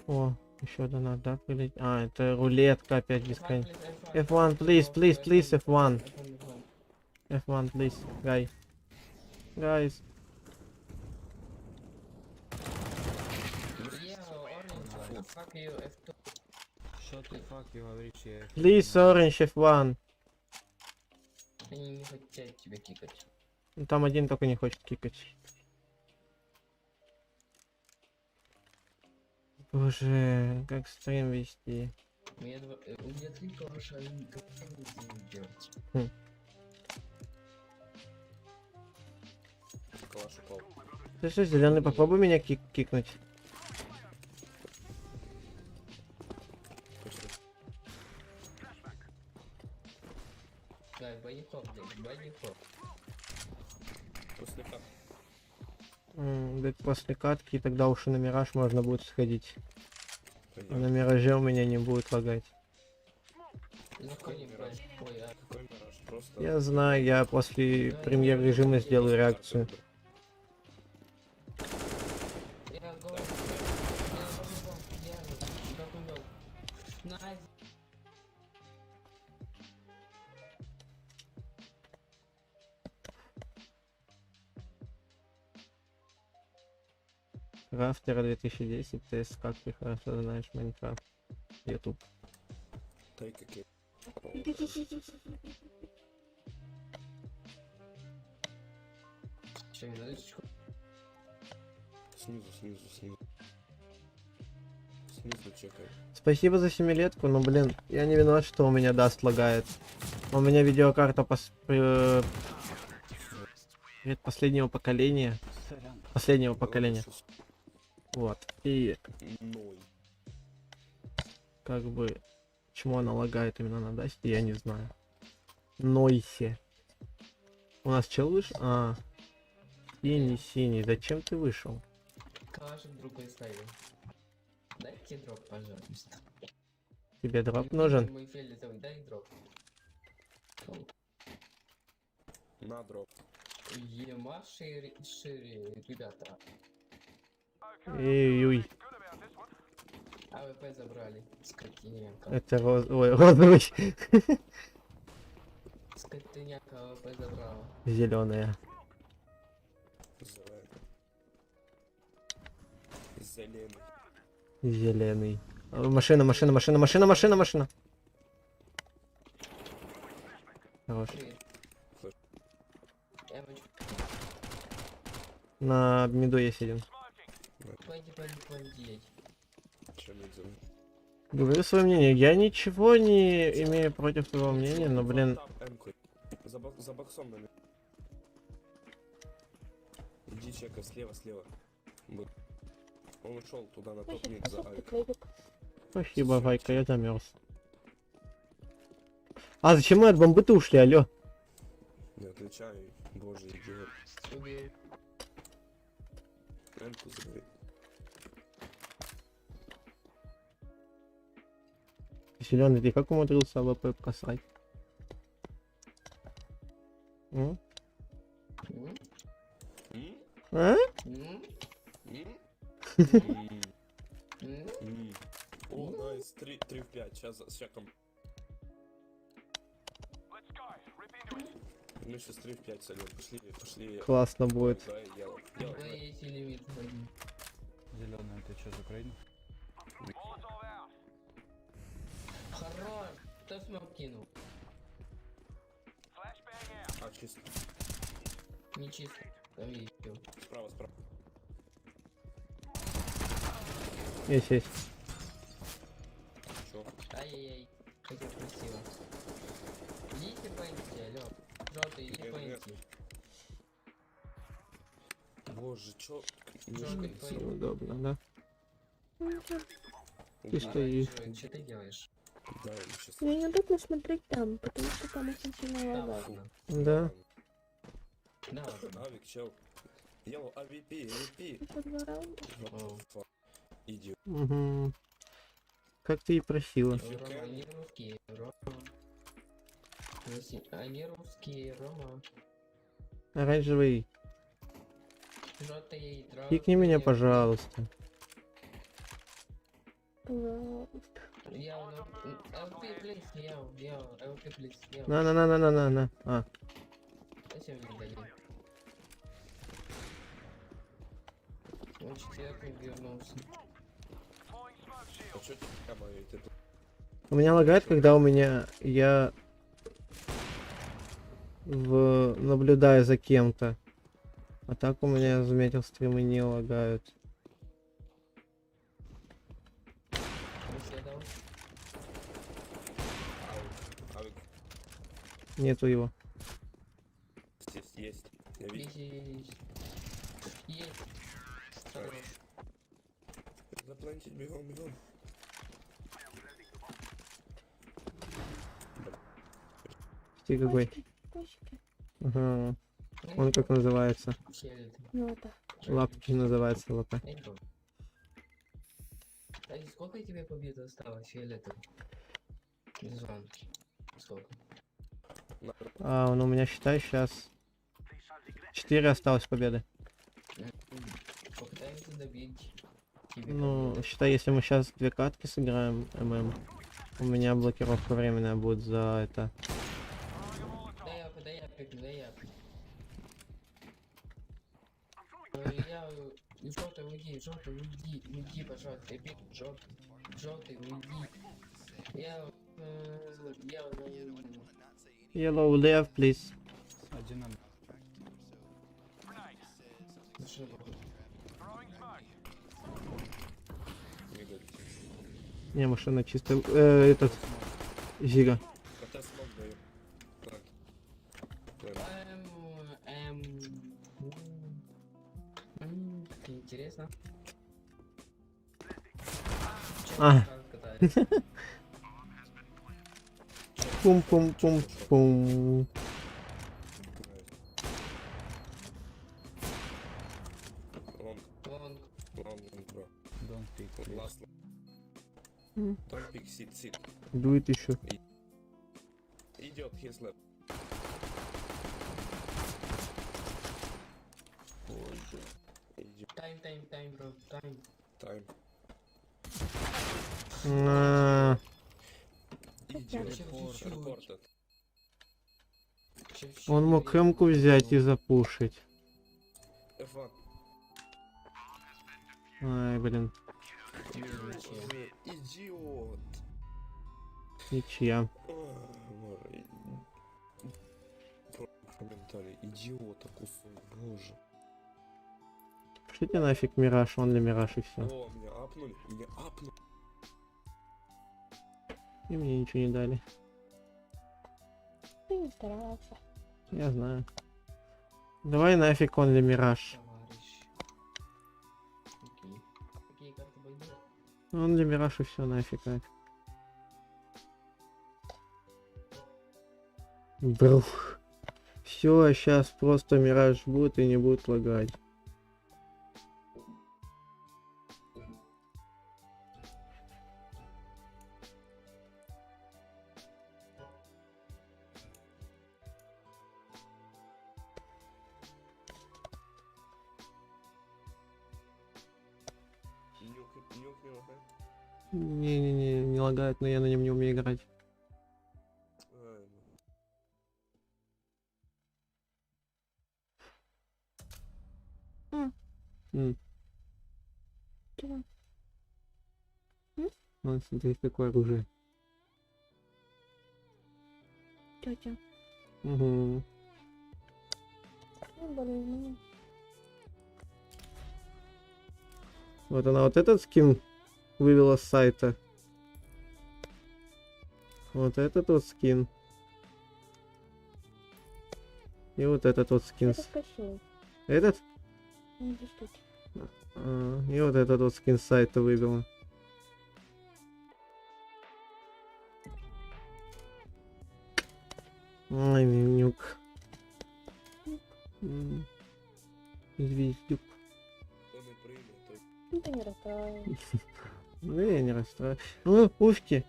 О, еще донат, да, прилетит? А, это рулетка опять бесконечно. F1, please, F1. F1, please, guys. Fuck you, F2. Что ты фак говоришь? Я... Please, orange F1. Они не хотят тебя кикать. Ну, там один только не хочет кикать. Боже, как стрим вести. У меня 3 клавиши, они никогда не будут делать. Калаш упал. Ты что, зеленый, попробуй меня кикнуть. Почти. Да, бойников, бойников. После как? Да после катки, тогда уж и на мираж можно будет сходить. А Пойдем. на мираже у меня не будет лагать. Какой мираж? Ой, а Какой мираж? Просто... Я знаю, я после премьер режима сделаю реакцию. я говорю, Найс. Крафтера 2010, тест, как ты хорошо знаешь Майнкрафт. Ютуб. Take a kill. Че, минуточку. Снизу, снизу, снизу. Снизу чекай. Спасибо за 7-летку, но блин, я не виноват, что у меня даст лагает. У меня видеокарта предпоследнего поколения. Последнего поколения. Вот. И Ноль. как бы почему она лагает именно на дасте, я не знаю. Нойсе. У нас чел вышел? А. Синий. Зачем ты вышел? Калашик другой ставил. Дайте дроп, пожалуйста. Тебе дроп нужен? Мой фиолетовый, дай дроп. На дроп. Ема шире, ребята. Эй-ой. АВП забрали. Скотиняка. Это розовый. Скотиняка АВП забрала. Зеленая. Зеленый. Зеленый. Машина. Хорош. Эмочку. На миду есть один. Пойди. Че не делаю? Говорю свое мнение. Я ничего не имею против твоего мнения, но, блин, За боксом на. Иди чекай, слева. Вот. Он ушел туда на топ мид за авик. спасибо, Вайка, я замерз. А зачем мы от бомбы-то ушли, алё? Не отвечай, боже, идиот. Убей. Эмку забери. Зеленый, ты как умудрился АВП просрать? М? А? М? М? О, найс, 3 в 5, сейчас ком. Мы сейчас 3 в 5 сольем, пошли. Классно будет. Делай. Есть лимит. Зеленая, ты что, с Украины? Хорош! Кто смог кинул? А, чисто. Не чисто. Там есть чё. Справа. Есть. Чё? Ай-яй-яй. Как я красиво. Идите пойти, алё. Желтый, иди Нет. пойти. Боже, чё? Желтый, пойти. Удобно, да? Ты Да, стоишь. Что ты делаешь? да, сейчас. Мне неудобно смотреть там, потому что там очень сильно лагает. Ладно. Да. Да, ладно. Авик, чел. Йоу, AVP. Это 2 раунда. Идиот. Угу. Как ты и просила. Рома, они русские, Рома. Они русские, Рома. Оранжевый. Желтые травы. Кикни меня, пожалуйста. Пожалуйста. Я, LP, please, я, LP, please, я. На. А. Зачем мне дали? Он четвертый вернулся. А чё тебя моё, ты тут? У меня лагает, когда я наблюдаю за кем-то. А так у меня, я заметил, стримы не лагают. Выследал. Авик, Нету его. здесь есть. Я вижу. Есть. Хорош. Заплантить, бегом. Ты какой? Кусики. Ага. Он как называется? Ну это. Лапки называется ЛП. А и сколько тебе побед осталось, фиолетовый? Звон. Сколько? А, он у меня, считай, сейчас 4 осталось победы. Попытаемся добить. Тебе Ну, победу. считай, если мы сейчас 2 катки сыграем, у меня блокировка временная будет за это. Да я пикну. Я желтый уйди, пожалуйста, желтый уйди. Я Yellow left, please. Один на... Мигать. Не, машина чистая. Этот. Зига. Хотя смог даю. Так. Интересно. А. Пум-пум-пум-пум. Лонг, Лонг. бро. Don't pick. Last. М. Don't pick, sit. Дует еще. Идет, he's left. Идет. Тайм, бро, тайм. Тайм. А, Идет. Чуть-чуть. Reported. Он мог хэмку взять и запушить. F1. Ай, блин. Идиот. Ничья. Комментарий. Идиота кусок. Боже. Пошлите нафиг Мираж, он для Мираж и все. О, меня апнули. И мне ничего не дали. Ты не старался. Я знаю. Давай нафиг он для Мираж. Товарищ. Окей. Какие карты были? Он для Мираж и все нафиг. Брух. Все, сейчас просто Мираж будет и не будет лагать. Нюк не лагает. Не-не-не, не лагает, но я на нем не умею играть. Ай, М. Чего? Ну, смотри, какое оружие. Тетя. Угу. Ну, более-менее. Вот она вот этот скин вывела с сайта. Вот этот вот скин. И вот этот вот скин. Это скачал. Этот? Недоступен. И вот этот вот скин с сайта вывела. Ой, Нюк. Звездюк. он и прыгнул, то Ну, ты не расстраивайся. Ну, я не расстраиваюсь. Ну, ушки.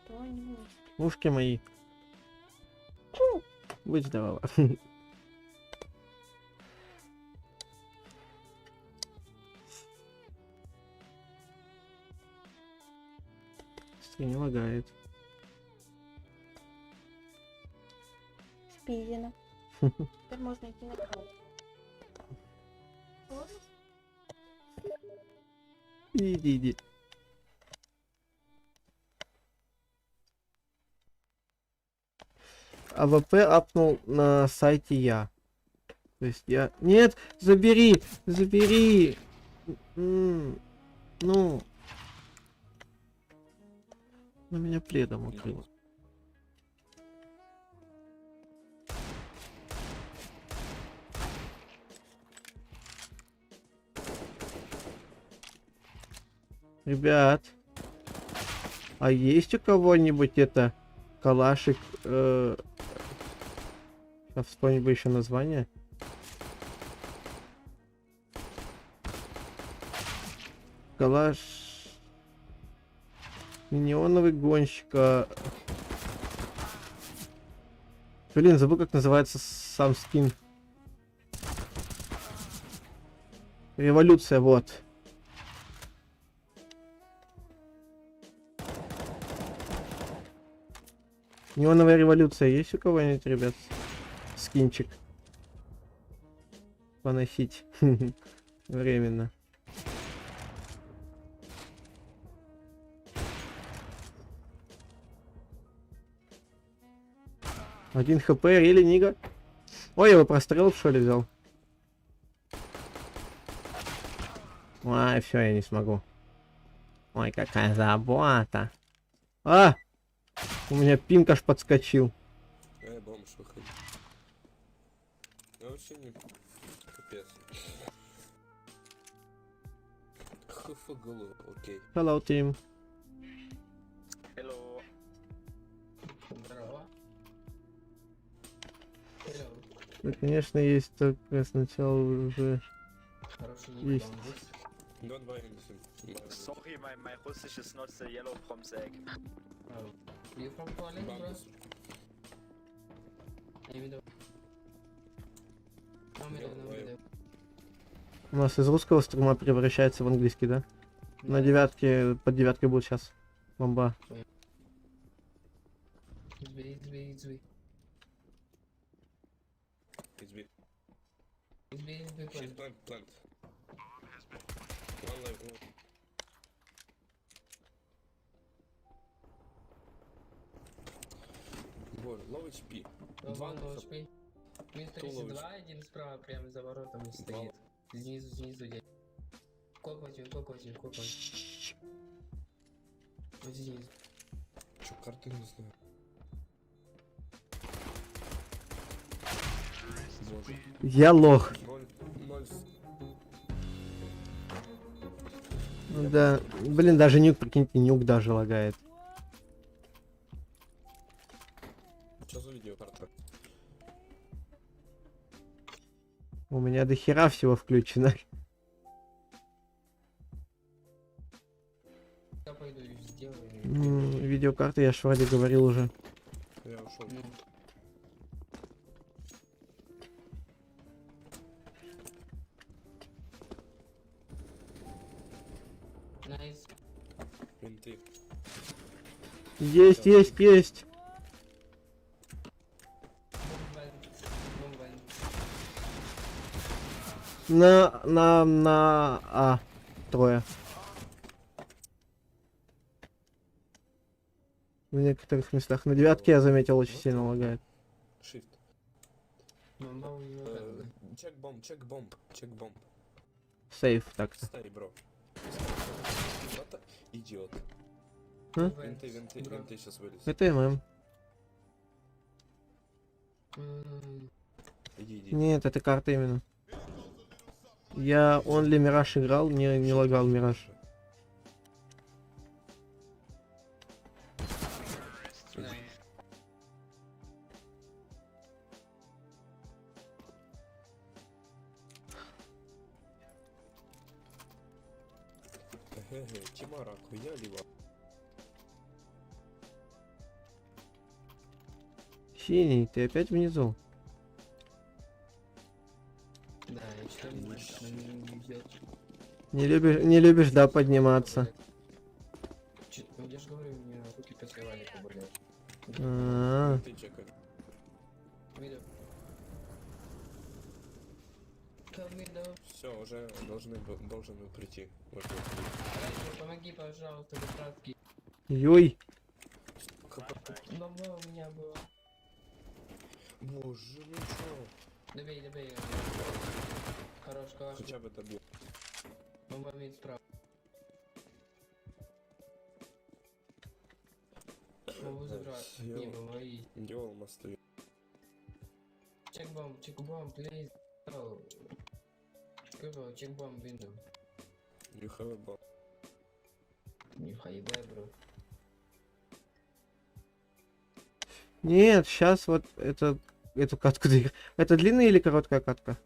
Что не Ушки мои. Будь здорова. Не лагает. Спизина. Теперь можно идти на кровать. Иди. АВП апнул на сайте я. То есть я... Нет! Забери! Ну... На меня пледом укрыл. Ребят, а есть у кого-нибудь это калашик? Сейчас вспомнить бы еще название. Калаш... Неоновый гонщик. Блин, забыл, как называется сам скин. Революция, вот. Неоновая революция. Есть у кого-нибудь, ребят? Скинчик. Поносить. Временно. Один хп, рели, Нига. Ой, его прострел, что ли, взял? Ой, все, я не смогу. Ой, какая забота. А! У меня пинг аж подскочил. Бомж, выходи. Я вообще не... Капец. ХФГЛ, окей. Hello, team. Hello. Здорово. Hello. Ну, конечно, есть только сначала уже... Хороший Есть. ник, бамбус. Don't buy anything. Sorry, my Russisch is not the yellow from the egg. Oh. You from Poland, bro? Бамбус. Я видел. У нас из русского стрима превращается в английский, да? На девятке, под девяткой будет сейчас. Бомба. Избей. It's big. Избей, Shit, plant. One life, one. Боже, low HP. Два Два на HP. Минус Туловище. 32, один справа прямо за воротами стоит. Снизу где. Кок возьми. Вот здесь. Чё, карты не знаю. Боже. Я лох. 0. Ну да. Блин, даже нюк, прикиньте, нюк даже лагает. Что за видеокарта? У меня до хера всего включено. Я пойду и сделаю. Видеокарты, я ж вроде говорил уже. Я ушел. Ну. Найс. Винты. Есть. Бомбайн. На А. Трое. В некоторых местах. На девятке я заметил, очень сильно лагает. Shift. Бомба у него как бы. Чек бомб. Сейф так-то. Стай, бро. Вот идиот. А? Винты сейчас вылез. Это ММ. Иди. Нет, это карта именно. Я Only Мираж играл, не лагал Мираж. Тимара, хуя либо. Синий, ты опять внизу. Да, я что не бьет. Не любишь, да, подниматься. Ну я же говорю, у меня руки посрывали поболели. А-а-а. Ты чекай. Видел. Там видел. Все, уже должен был прийти. Вот. Помоги, пожалуйста, братки. Юй. Бомба у меня была. Боже, ну чё? Добей. Хорош, калаш. Хотя бы добил. Бомба имеет справа. Могу забрать. Не, бомба и. Делал мосты. Check bomb, please. Oh. People, check bomb window. You have a bomb. Не хайдай, бро. Нет, сейчас вот эту катку доиграем. Это длинная или короткая катка?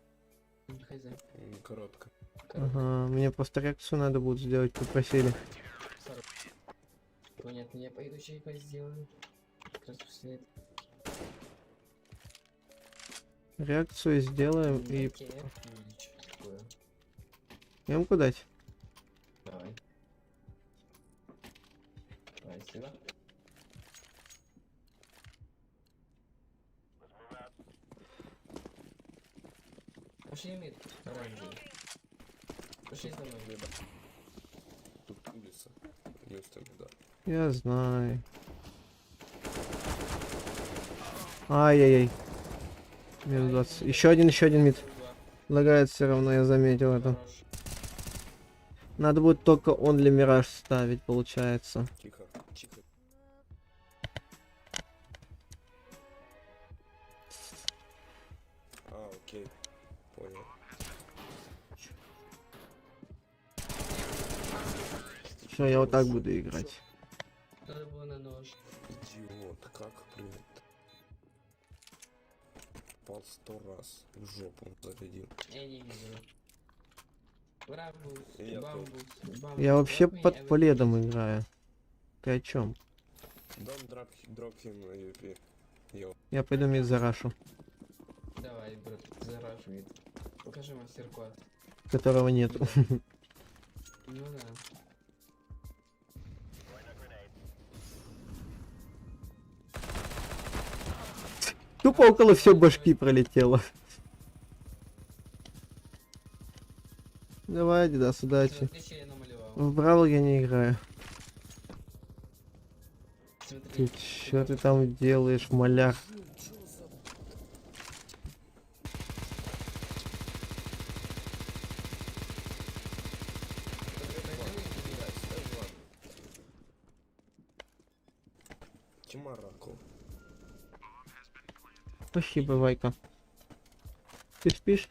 Хайдай. Коротко. Ага, мне просто реакцию надо будет сделать, попросили. Понятно, я пойду чайка сделаю. Как раз после этого. Реакцию сделаем и... Окей, или что такое? Эмку дать? Давай. Спасибо. Пошли мид, оранжевый. Пошли со мной. Меда. Тут улица. Вместо меда. Я знаю. Ай-яй-яй. Минус 20. Еще один мид. Лагает все равно, я заметил это. Хорош. Надо будет только only мираж ставить, получается. Тихо, тихо. А, окей. Понял. Все, я вот так буду играть. Надо было на нож. Идиот, как привет? Пал 100 раз. В жопу зарядил. Я не вижу. Брамбус, Я бамбус, бамбус. Я вообще Let me под everything. пледом играю. Ты о чем? Don't drop him на UP. Йоу. Я пойду мид зарашу, Давай, брат, зараживает. Покажи мастер-класс. которого нету. Ну да. Тупо около все башки пролетело. Давай, Дидас, удачи. Смотри, я намалевал. В Бравл я не играю. Смотри. Ты чё ты там делаешь, маляр? Тимараку. Спасибо, Вайка. Ты спишь?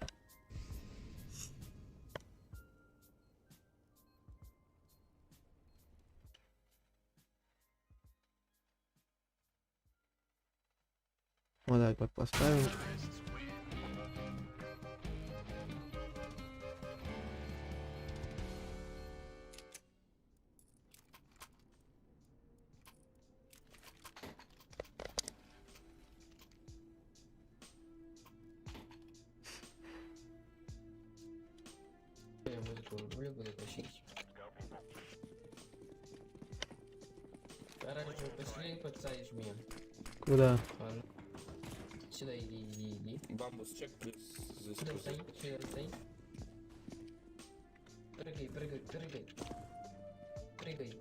Вот так вот поставим. Я музыку люблю, буду тащить. Оранжевый, пошли, подсадишь меня. Куда? Ладно. Сюда иди. Бамбус, чек, плюс. Сюда встань. Прыгай.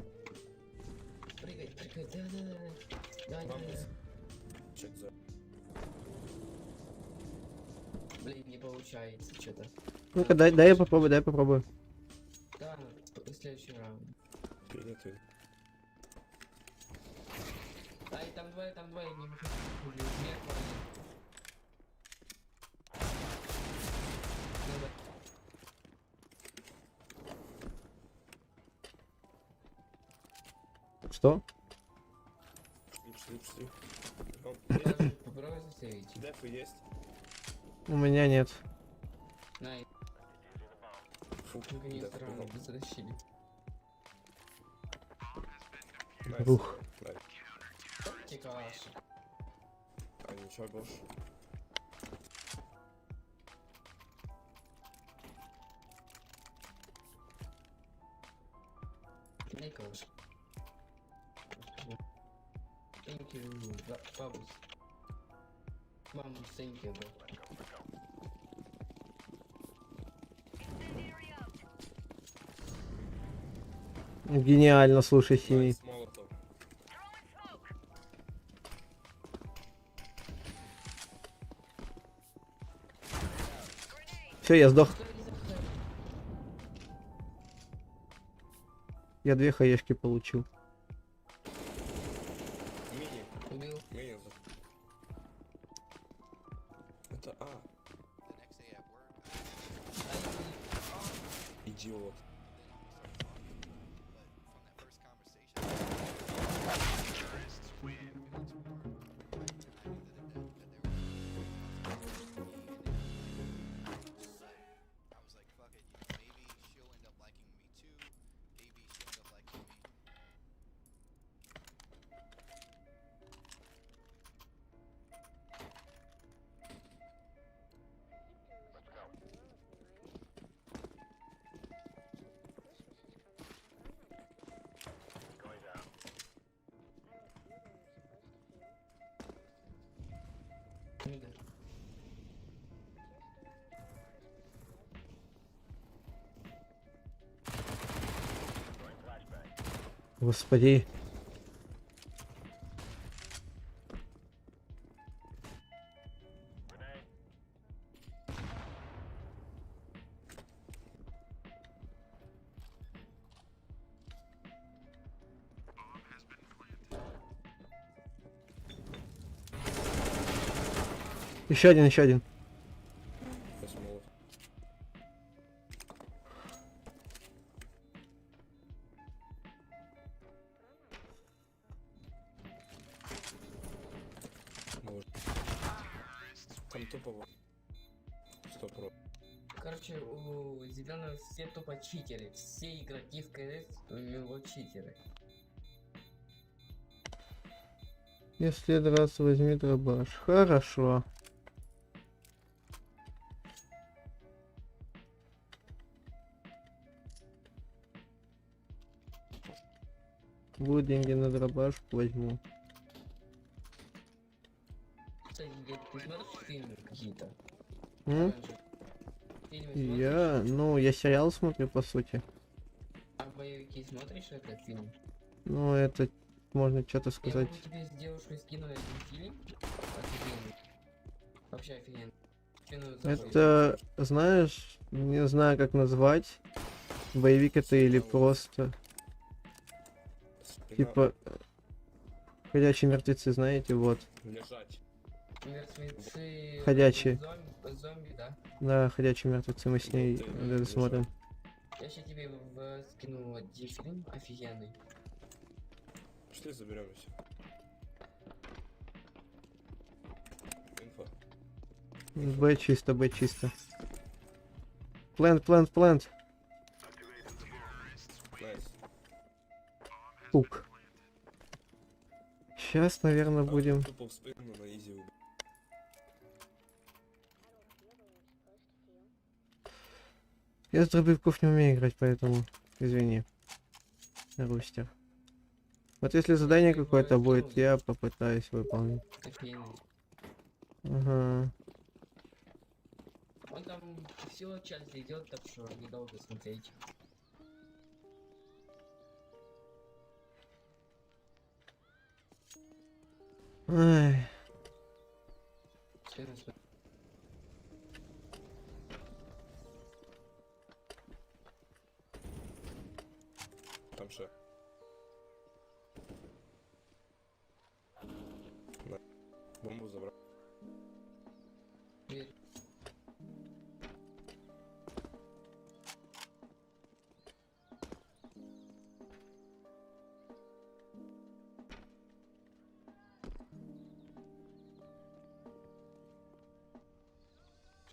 Да. Бамбус. Чек за. Блин, не получается что-то. Ну-ка, дай я попробую. Да, следующий раунд. Вперед. Ай, там двое, не могу. Нет, Что? Шли. попробуй засейвить. Дефы есть? У меня нет. Най, Фу, наконец деф раунд бегом. затащили. Найс. Ух. Найс. Тикаш. А ничего, Гош. Николаш. Thank you, Бабус. Бабус, thank you, bro. Гениально, слушай, синий. Найс, молотов. Все, я сдох. Я 2 хаешки получил. Мини. Убил. Мини. Это А. Идиот. Мида. Господи. Еще один, еще один. Космолов. Может. Там тупо 100 про. Короче, у зеленых все тупо читеры. Все игроки в КС у него читеры. Если драться, возьми дробаш. Хорошо. Будут деньги на дробашку, возьму. Кстати, ты смотришь фильмы какие-то? М? Фильмы смотришь? Я сериал смотрю, по сути. А боевики смотришь этот фильм? Ну, это можно что-то Я сказать. могу тебе с девушкой скину один фильм. Офигенный. Вообще офигенный. Скину за Это, знаешь, не знаю, как назвать. Боевик это или просто... Спина. Типа... Ходячие мертвецы, знаете, вот. Лежать. Мертвецы... Ходячие. Зомби, да? Да, ходячие мертвецы, мы с ней Вот, это смотрим. Я сейчас тебе скину один фильм офигенный. Пошли заберемся. Инфа. Б чисто, Б чисто. Плент. Найс. Пук. Сейчас, наверное, будем... Тупо в спину на изи убить. Я с дробовиков не умею играть, поэтому... Извини. Рустер. Вот если задание какое-то будет, я попытаюсь выполнить. Офигенный. Ага. Он там всего час идет, так что недолго смотреть. Ай. Честно, Там ще. На. Бомбу забрав. Привет.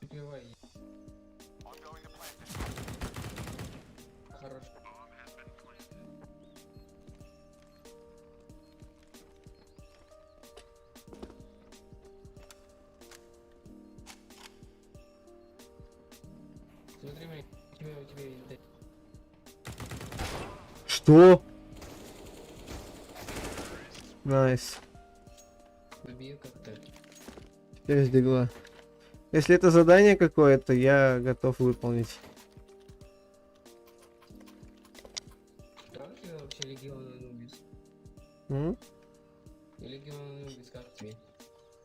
Убивай. Хорош. Смотри, мой, у тебя есть. Что? Найс. Убил как-то. Теперь сдегла. Если это задание какое-то, я готов выполнить. Как тебе вообще Легион Анубис? М? Легион Анубис как тебе?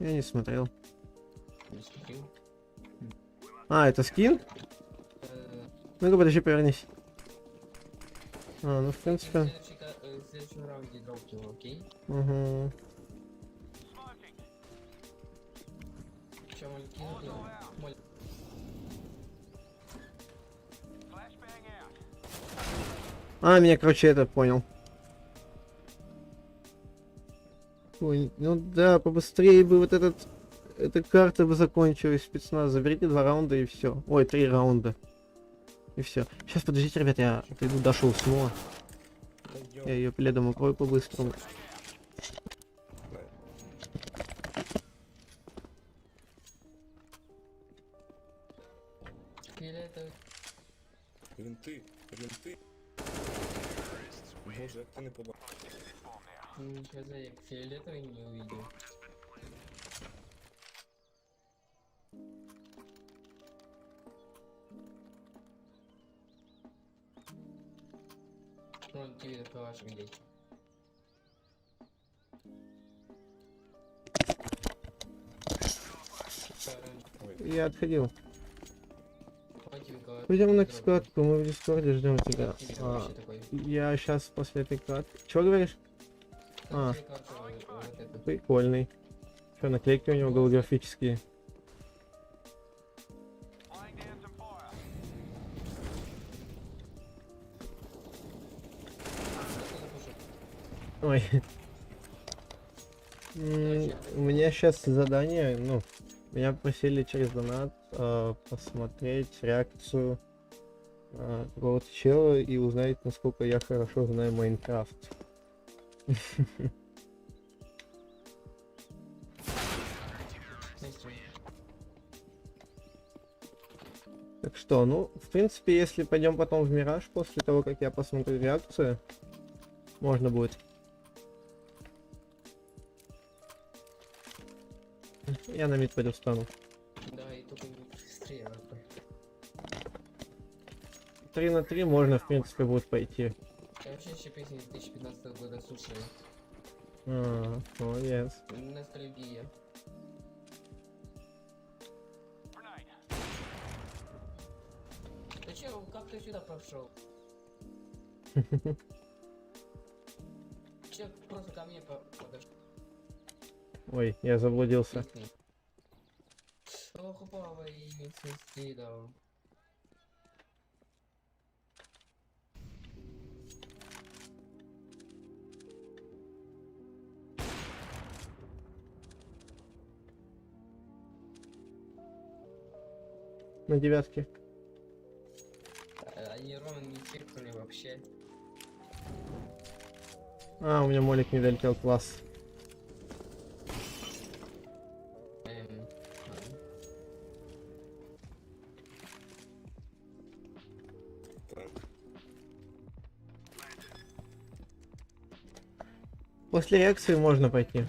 Я не смотрел. Не смотрел? А, это скин? Ну-ка, подожди, повернись. А, ну в принципе. В следующем раунде дропь его, окей? Угу. Чё, моль кинуть его? Моль. А, меня, короче, это понял. Ой, ну да, побыстрее бы вот эта карта бы закончилась, спецназ. Заберите 2 раунда и все. Ой, 3 раунда. И все. Сейчас, подождите, ребят, я приду, Даша уснула. Пойдем. Я ее пледом укрою по-быстрому. Фиолетовый. Винти. Винти. Боже, як ти не побачив. Ничего за як фиолетовый не увидел. Вон тебе это ваш видеть. Я отходил. Давайте, Николай, Пойдем на дорогу. катку, мы в дискорде ждем тебя. Тебе А, вообще такой. я сейчас после этой катки. Чего говоришь? А. Тебе карта, вот это. Прикольный. Что, наклейки у него голографические? Ой. У меня сейчас задание, ну, меня просили через донат посмотреть реакцию какого-то чела и узнать, насколько я хорошо знаю Майнкрафт. Так что, ну, в принципе, если пойдем потом в Мираж после того, как я посмотрю реакцию, можно будет. Я на мид пойду встану. Да, и только не быстрее, нахуй. 3 на 3 можно, в принципе, будет пойти. Я вообще еще песни 2015 года слушаю. Молодец. Ностальгия. Ты че, как ты сюда прошел? Че, просто ко мне подошел. Ой, я заблудился. Ох, папа, и не стидал. На девятке. Они ровно не чекнули вообще. А, у меня молик не долетел, класс. Ладно. Так. После реакции можно пойти.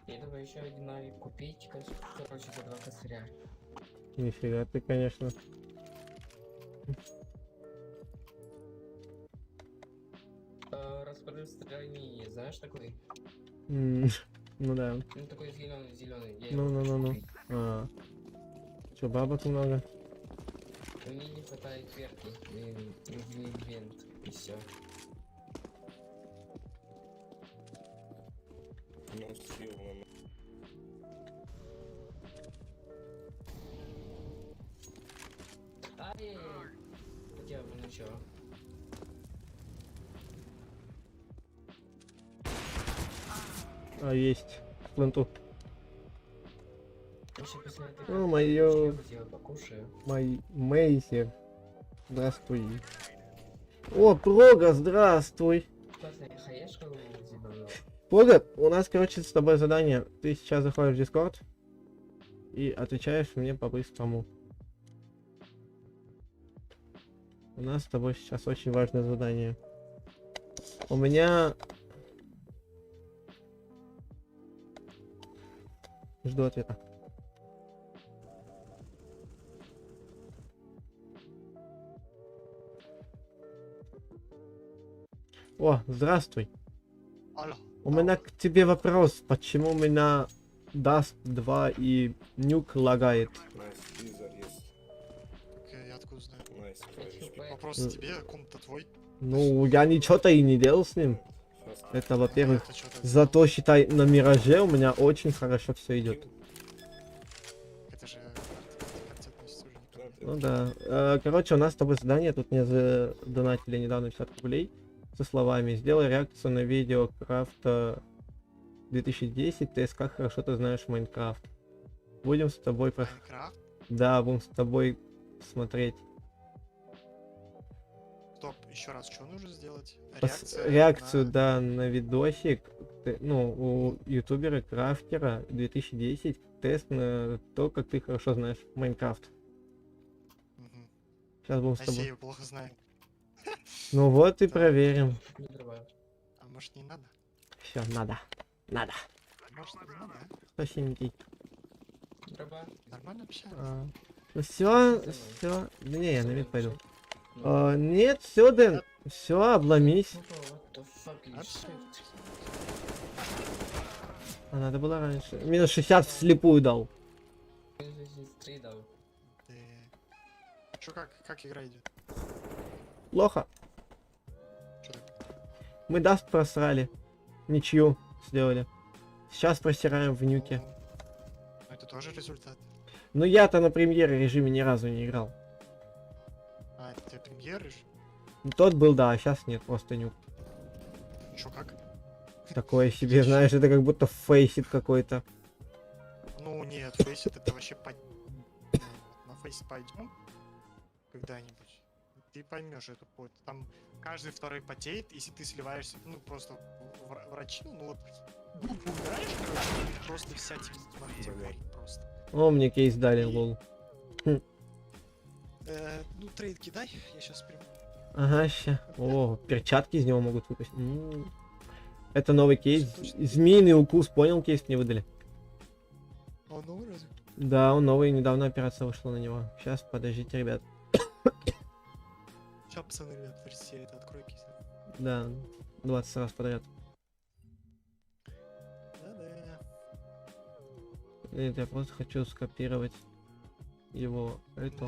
Я думаю, еще один навик купить, короче, за 2 косаря. Нифига ты, конечно. Распространение, знаешь такой? Ну да. Ну такой зеленый. Ну. Че, бабок много? Мне не хватает верки, ивент, и все. Ну, сил нам. Ай-яй-яй. Хотя бы ничего. Есть. Пленту. Еще после этой О, моё. я покушаю. Мой мейзер. Здравствуй. О, Прога, здравствуй. Классная хаешка зеленая. Прога, у нас, короче, с тобой задание. Ты сейчас заходишь в Дискорд и отвечаешь мне по-быстрому. У нас с тобой сейчас очень важное задание. У меня... Жду ответа. О, здравствуй. Алло. У меня к тебе вопрос. Почему у меня Dust 2 и Нюк лагает? Найс, визор есть. Так я откуда знаю? Найс, товарищ. Вопрос тебе, комната твой. Ну, я ничего-то и не делал с ним. Сейчас. Это, во-первых. Это что-то Зато, считай, на Мираже у меня очень хорошо все идет. Это же как относится уже не помню. Ну да. Короче, у нас с тобой задание. Тут мне задонатили недавно 50 рублей. Со словами: сделай реакцию на видео Крафта 2010. ТС, как хорошо ты знаешь Майнкрафт. Будем с тобой... Майнкрафт? Да, будем с тобой смотреть. Стоп, еще раз, что нужно сделать? Реакцию, на- да, на видосик. Ну, у ютубера Крафтера 2010. Тест на то, как ты хорошо знаешь Майнкрафт. Мгм. Сейчас будем с А тобой. я ее плохо знаю. Ну вот и проверим. Не дрова. А может не надо? Все, надо. Надо. Может не надо, а? Спасибо. Дрова. Нормально общались? Ну все, все. Да не, я на мид пойду. Нет, все, Дэн. Все, обломись. What the fuck is Общались. shit? А надо было раньше. Минус 60 вслепую дал. Я же здесь 3 дал. Чё, как игра идет? Плохо. Чё так? Мы даст просрали. Ничью сделали. Сейчас просираем в нюке. Ну, это тоже результат. Но я-то на премьере режиме ни разу не играл. А, это ты премьеришь? Тот был, да, а сейчас нет, просто нюк. Чё, как? Такое себе, знаешь, это как будто фейсит какой-то. Ну нет, фейсит это вообще на фейс пойдем когда-нибудь. Ты поймешь эту путь. Там каждый второй потеет, если ты сливаешься, ну просто врачи, ну вот группу убираешь, короче, и просто вся тебе горит просто. О, мне кейс дали, лол. Ну трейд кидай, я сейчас приму. Ага, ща. О, перчатки из него могут выпустить. Это новый кейс. Змеиный укус, понял, кейс мне выдали. А он новый разве? Да, он новый, недавно операция вышла на него. Сейчас, подождите, ребят. Сейчас, пацаны, ребят, версия это открой кейс. Да, 20 раз подряд. Да-да. Нет, я просто хочу скопировать его это.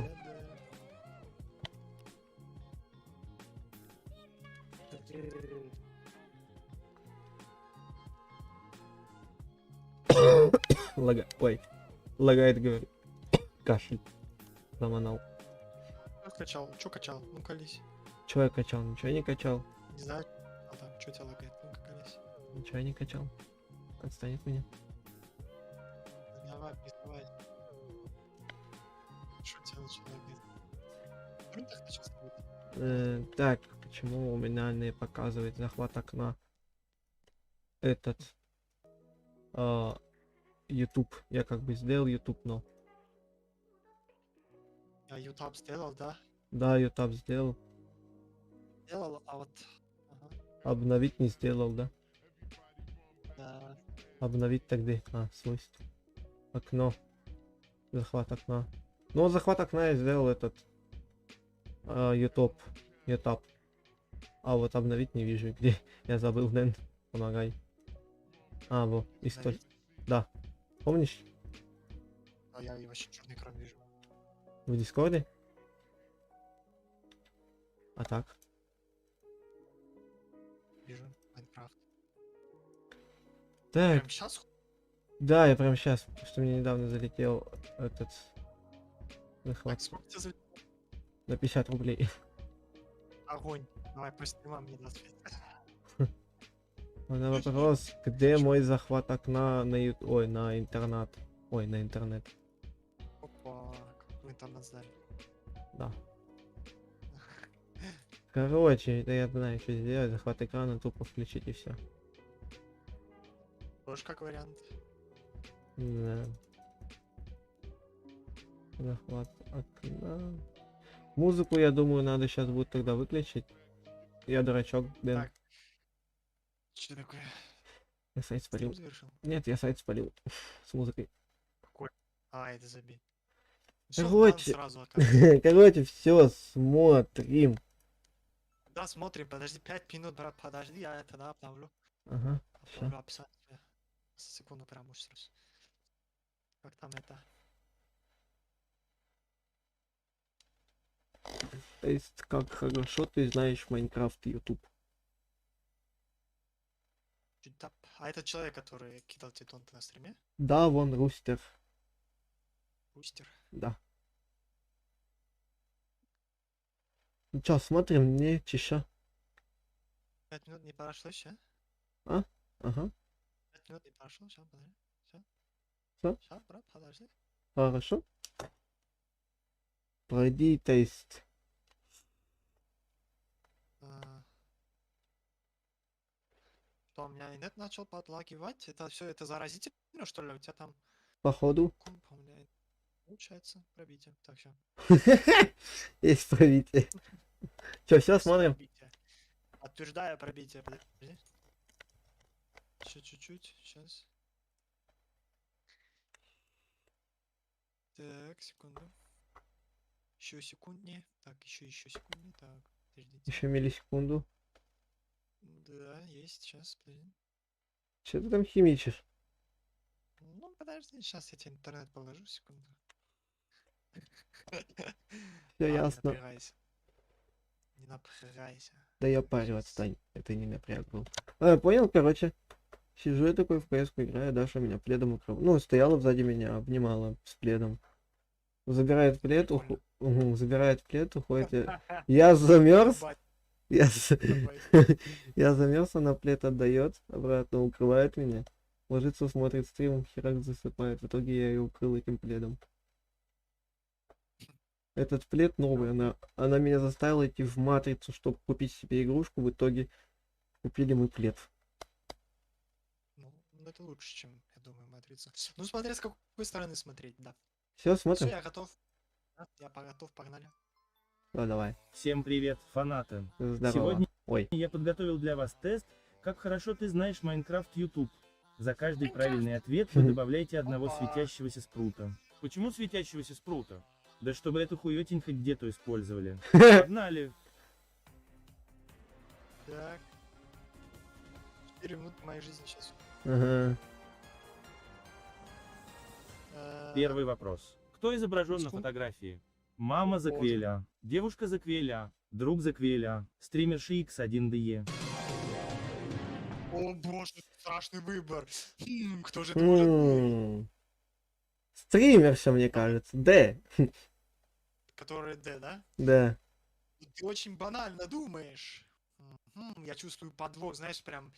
Да-да. Ой, лагает, говорю. Кашель. Заманал. Чё качал? Чё качал? Ну колись. Чего я качал? Ничего я не качал. Не знаю, а там, чё тебя лагает? Ну колись. Ничего я не качал. Отстань от меня. Давай, признавай. Что тебя начало лагать? Ну так начал ставить. Так, почему у меня не показывает захват окна? Этот. YouTube. Я как бы сделал YouTube, но. Я YouTube сделал, да? Да, YouTube сделал. Сделал, а вот... Ага, Обновить не сделал, да? да. Обновить тогда. Свойства. Окно. Захват окна. Ну, захват окна я сделал этот. YouTube. А вот обновить не вижу. Где? Я забыл, Дэн. Помогай. Вот. История. Обновить? Да. Помнишь? А я и вообще черный экран вижу. В Дискорде? А так? Вижу. Майнкрафт. Так. Прям сейчас? Да, я прям сейчас. Потому что мне недавно залетел этот. Захват. Так, сколько тебе за... На 50 рублей. Огонь. Давай, по стримам мне даст свет. У меня вопрос, где мой захват окна на Ой, на интернет. Ой, на интернет. Опа, как вы интернет сдали. Да. Короче, это я знаю, что сделать. Захват экрана тупо включить и все. Тоже как вариант. Да. Захват окна. Музыку, я думаю, надо сейчас будет тогда выключить. Я дурачок, Дэн. Так. Что такое? Я сайт спалил. Стрим завершил? Нет, я сайт спалил. С музыкой. Какой? А, это забей. Всё, Короче. бан сразу оказывается. Короче, все, смотрим. Да, смотрим, подожди 5 минут, брат, подожди, я это да, обновлю. Ага, всё. Обновлю описание. Секунду прям уж сразу. Как там это? То есть, как хорошо ты знаешь Майнкрафт и YouTube. Чуть тап. А это человек, который кидал тебе тонты на стриме? Да, вон Рустер. Бустер. Да. Ну чё, смотрим, не чища. 5 минут не прошло еще? Ага. 5 минут не прошло, сейчас, подожди. Все. Всё? Сейчас, брат, подожди. Хорошо. Пройди тест. Что, у меня инет начал подлагивать? Это все, это заразительно, что ли? У тебя там Походу. комп, у меня получается пробитие. Так, все. Есть пробитие. Чё, все, смотрим. Подтверждаю пробитие, подожди. Еще чуть-чуть, сейчас. Так, секунду. Еще секунднее. Так, еще секунднее. Так, подождите. Еще миллисекунду. Да, есть, сейчас, подожди. Че ты там химичишь? Ну, подожди, сейчас я тебе интернет положу, секунду. Все Ладно, ясно. Не напрягайся. Не напрягайся. Да я парю, отстань. Это не напряг был. А, понял, короче. Сижу я такой в ps играю, Даша меня пледом укрыла. Ну, стояла сзади меня, обнимала с пледом. Забирает плед, Прикольно. забирает плед, уходит. Я замерз. Ебать, Я, ебать. я замерз, она плед отдает, обратно укрывает меня. Ложится, смотрит стрим, херак засыпает. В итоге я ее укрыл этим пледом. Этот плед новый, она меня заставила идти в матрицу, чтобы купить себе игрушку. В итоге купили мы плед. Ну, это лучше, чем, я думаю, матрица. Ну, смотря с какой стороны смотреть, да. Все, Все, смотрим. я готов. Да, я готов, погнали. Ну, давай. Всем привет, фанаты! Здорово. Сегодня Ой. я подготовил для вас тест, как хорошо ты знаешь Майнкрафт YouTube. За каждый правильный ответ вы добавляете одного Опа. светящегося спрута. Почему светящегося спрута? Да чтобы эту хуётень хоть где-то использовали. Погнали! Так. 4 минуты моей жизни сейчас. Ага. Первый вопрос. Кто изображен на Секунду. фотографии? Мама Боже. Заквеля, девушка Заквеля, друг Заквеля, стримерша X1DE. О боже, страшный выбор. Кто же это может быть? Стримерша, мне кажется. Да. Который Д, да? Да. Ты очень банально думаешь. Я чувствую подвох, знаешь, прям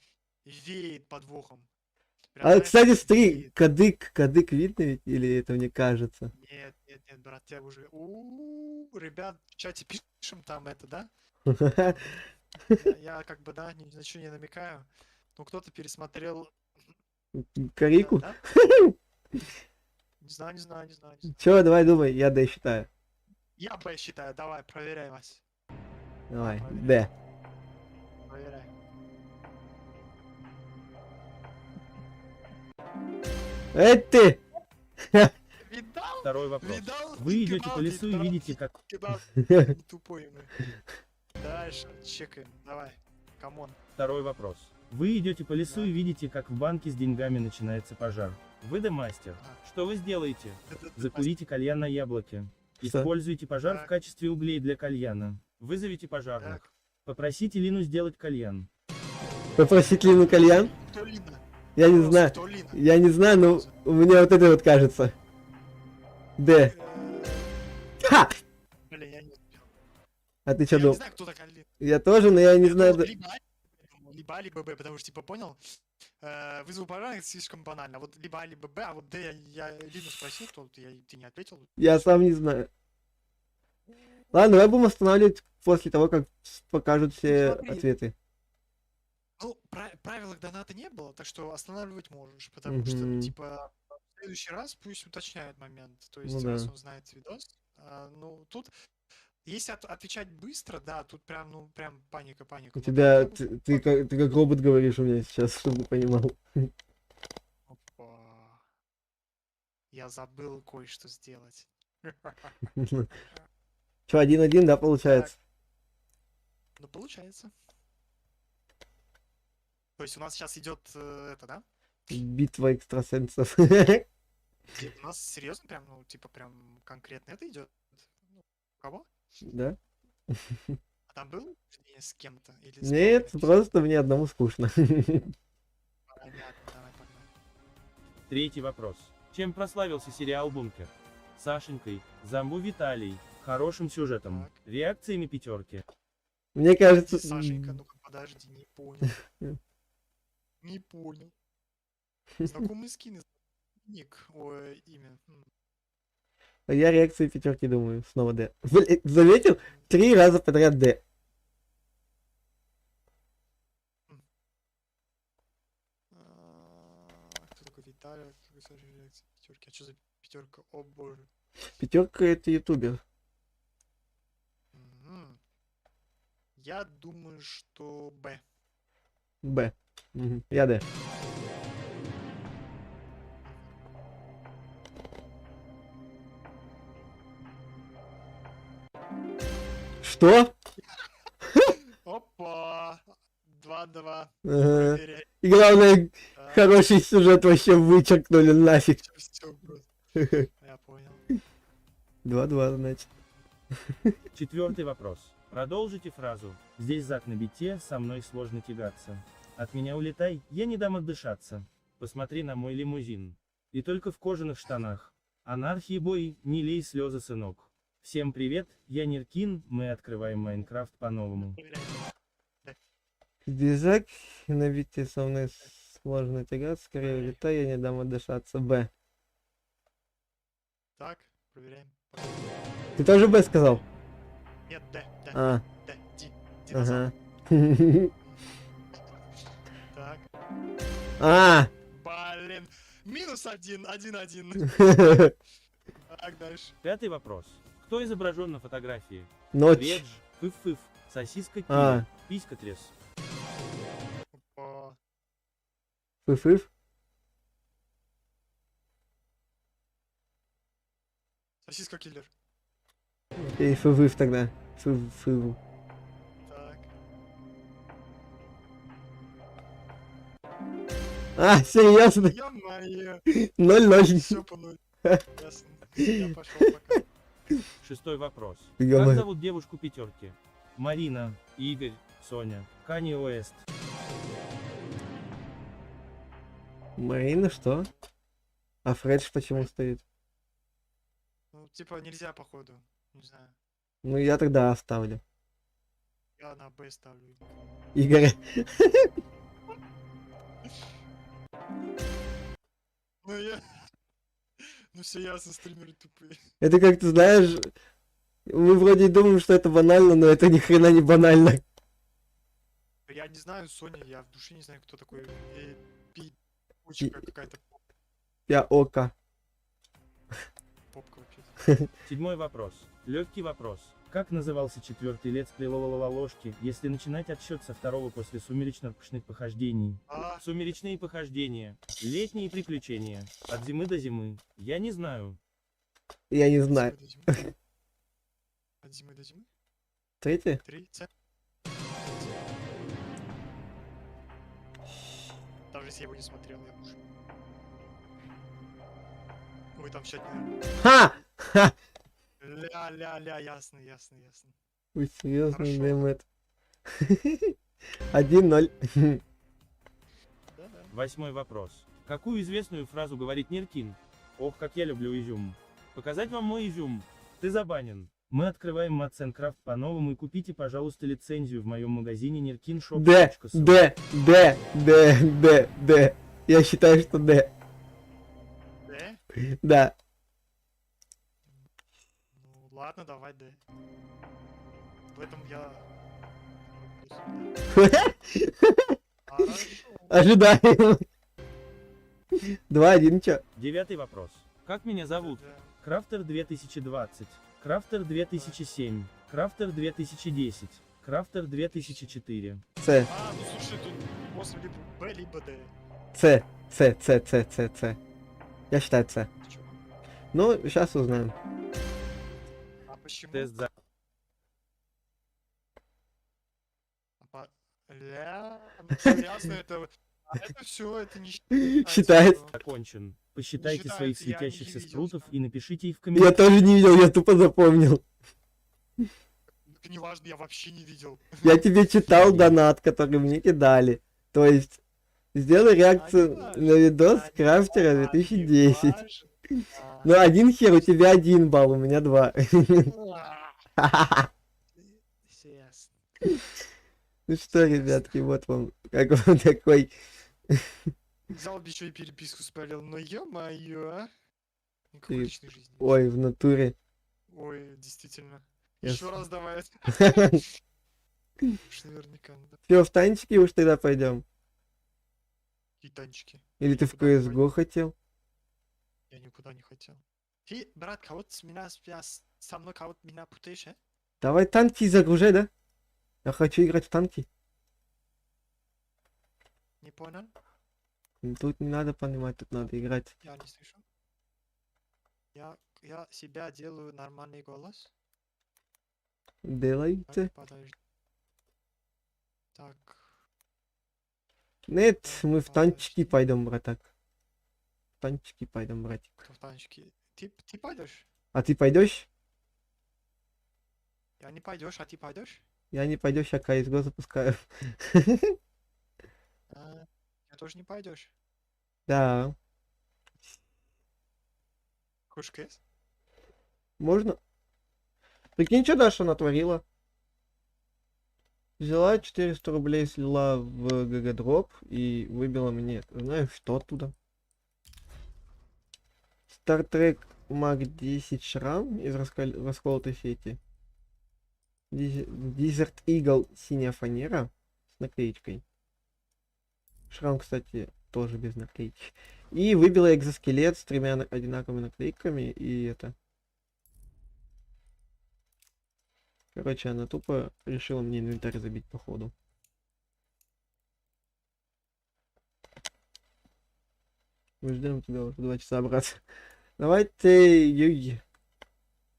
веет подвохом. Прям, А, знаешь, кстати, смотри, веет. кадык видно ведь? Или это мне кажется? Нет, нет, нет, брат, я уже... Ребят, в чате пишем там это, да? Я как бы, да, ни на что не намекаю. Но кто-то пересмотрел... Карику? Да? Не знаю, не знаю, не знаю. Чё, давай думай, я Д считаю. Я Б считаю, давай, проверяй, Вась. Давай, Проверяй. Д. Проверяй. Ты! Видал? Второй вопрос. Видал? Вы идете Кидал, по лесу и видал, видите, как... кидал. Не тупой мы. Дальше, чекаем, давай. Камон. Второй вопрос. Вы идете по лесу Да. и видите, как в банке с деньгами начинается пожар. Вы мастер. Ага. Что вы сделаете? Это- Закурите кальян на яблоке. Что? Используйте пожар Так. в качестве углей для кальяна. Вызовите пожарных. Так. Попросите Лину сделать кальян. Попросить Лину кальян? Кто Лина? Я не Вопрос, знаю. Кто Лина? Я не знаю, но у меня вот это вот кажется. Д. Ха! Блин, я не успел. А ты чё Я не думал? знаю, кто такая Лина. Я тоже, но я не Я знаю. думал, либо А, либо Б, потому что, типа, понял? Вызов пожарных слишком банально. Вот либо А, либо Б, а вот Д я Лину спросил, то ты не ответил. Я сам не знаю. Ладно, давай будем останавливать после того, как покажут все Смотри. ответы. Ну, правил доната не было, так что останавливать можешь, потому что, ну, Мгм. типа, в следующий раз пусть уточняет момент. То есть, Ну раз да. он знает видос. Ну, тут, если отвечать быстро, да, тут прям, ну, прям паника. У тебя, Я бы- ты как робот говоришь у меня сейчас, чтобы ты понимал. Опа. Я забыл кое-что сделать. Че, 1-1, да, получается? Ну, получается. То есть у нас сейчас идет это, да? Битва экстрасенсов. У нас серьезно прям, ну, типа, прям конкретно это идет? Ну, у кого? Да? А там был с кем-то? Или с Нет, кем-то? просто мне одному скучно. Понятно, давай, погнали. Третий вопрос. Чем прославился сериал «Бункер»? Сашенькой, Замбу Виталий, хорошим сюжетом, Так. реакциями пятерки. Мне кажется... Сашенька, ну-ка, подожди, не понял. Не понял. Знакомый скин, ник, имя. Я реакции пятерки думаю, снова Д. Блин, заметил? 3 раза подряд Д. Кто такой Виталий? Кто такой Саша реакция пятерки? А что за пятерка? О боже. Пятерка это ютубер. Мгм. Я думаю, что Б. Б. Мгм. Я Д. Что? Опа! 2-2. Ага. Проверяй. И главное, Так. Хороший сюжет вообще вычеркнули нафиг. Все, просто. Я понял. 2-2, значит. 4-й вопрос. Продолжите фразу. Здесь Зак на бите, со мной сложно тягаться. От меня улетай, я не дам отдышаться. Посмотри на мой лимузин. И только в кожаных штанах. Анархии бой, не лей слезы, сынок. Всем привет, я Ниркин, мы открываем Майнкрафт по-новому. Движак, на бите со мной сложно тягаться, скорее улетай, я не дам отдышаться. Б. Так, проверяем. Ты тоже Б сказал? Нет, Д, Д, А, Д, динозавр. ага. Так, А! блин. -1, 1-1. Так, дальше. 5-й вопрос. Кто изображен на фотографии? Ночь. Редж, фыф-фыф, сосиска А. киви, писька трес. О, Фыф-фыф. сосиска киллер. И фыф тогда. Фыф. Так. А, серьезно? Ё-моё. 0-0. Все по нуль. Ясно. Я пошел пока. 6-й вопрос. Ё-моё. Как зовут девушку пятерки? Марина, Игорь, Соня, Канье Уэст. Марина что? А Фредж почему стоит? Ну, типа, нельзя, походу. Не знаю. Ну я тогда оставлю. Я на Б ставлю. Игорь. Ну, я... Ну, все ясно, стримеры тупые. Это как ты знаешь, мы вроде и думаем, что это банально, но это ни хрена не банально. Я не знаю Соня, я в душе не знаю, кто такой. Пи-кучка какая-то Я ока. попка вообще. 7-й вопрос. Легкий вопрос. Как назывался 4-й летсплей ложки, если начинать отсчет со второго после сумеречно-ночных похождений? А, Сумеречные похождения. Летние приключения. От зимы до зимы. Я не знаю. Я не знаю. От зимы до зимы? Третье? 3, С. Даже если я его не смотрел, я уже. Ой, там счет, наверное. Ха! Ха! Ля-ля-ля, ясно. Вы серьезно, Хорошо. Дэмэт? 1-0. Да-да. 8-й вопрос. Какую известную фразу говорит Ниркин? Ох, как я люблю изюм. Показать вам мой изюм? Ты забанен. Мы открываем Мадсенкрафт по-новому и купите, пожалуйста, лицензию в моем магазине nirkinshop.su. Д. Я считаю, что Д. Д? Да. Ну, ладно, давай Д. В этом я... Хорошо. Ожидаем. 2-1, чё? 9-й вопрос. Как меня зовут? Да. Крафтер 2020, Крафтер 2007, Крафтер 2010, Крафтер 2004. С. А, ну слушай, тут после либо Б, либо Д. С. Я считаю С. Чё? Ну, сейчас узнаем. А почему? Тест за... Ля, ну всё ясно, это... А это все, это не Считается. закончен. Посчитайте считается, своих я не светящихся видел, спрутов что- и напишите их в Я комментариях. тоже не видел, я тупо запомнил. Так неважно, я вообще не видел. Я тебе читал донат, который мне кидали. То есть, сделай реакцию на видос крафтера 2010. Ну, один хер, у тебя 1 балл, у меня 2. Ну что, ребятки, вот вам, как вам такой... Взял бы еще и переписку спалил, но ё-моё, а? Никакой Ты- личной жизни. Ой, в натуре. Ой, действительно. Я Еще с- раз давай. Уж наверняка надо. Все, в танчики уж тогда пойдем. И танчики. Или ты в Куда CSGO пойдем? хотел? Я никуда не хотел. Ты, брат, кого-то со мной кого-то меня путаешь, а? Давай танки загружай, да? Я хочу играть в танки. Не понял? Тут не надо понимать, тут надо играть. Я не слышу. Я себя делаю нормальный голос. Делайте. Так, подожди. Так. Нет, мы в А, танчики Steam? пойдем, браток. В танчики пойдем, братик. Кто в танчике? Ты пойдешь? А ты пойдешь? Я не пойдешь, а ты пойдешь? Я не пойдешь, я CSGO запускаю. А, я тоже не пойдешь. Да, Хочешь КС? можно. Прикинь, что Даша натворила. Взяла 400 рублей, слила в ГГ дроп и выбила мне, знаешь, что оттуда? Star Trek Mag 10 шрам из расколотой сети. Desert Eagle синяя фанера с наклеечкой. Шрам, кстати, тоже без наклейки. И выбила экзоскелет с 3 одинаковыми наклейками и это. Короче, она тупо решила мне инвентарь забить походу. Мы ждем тебя уже 2 часа, брат. Давай ты, Юги.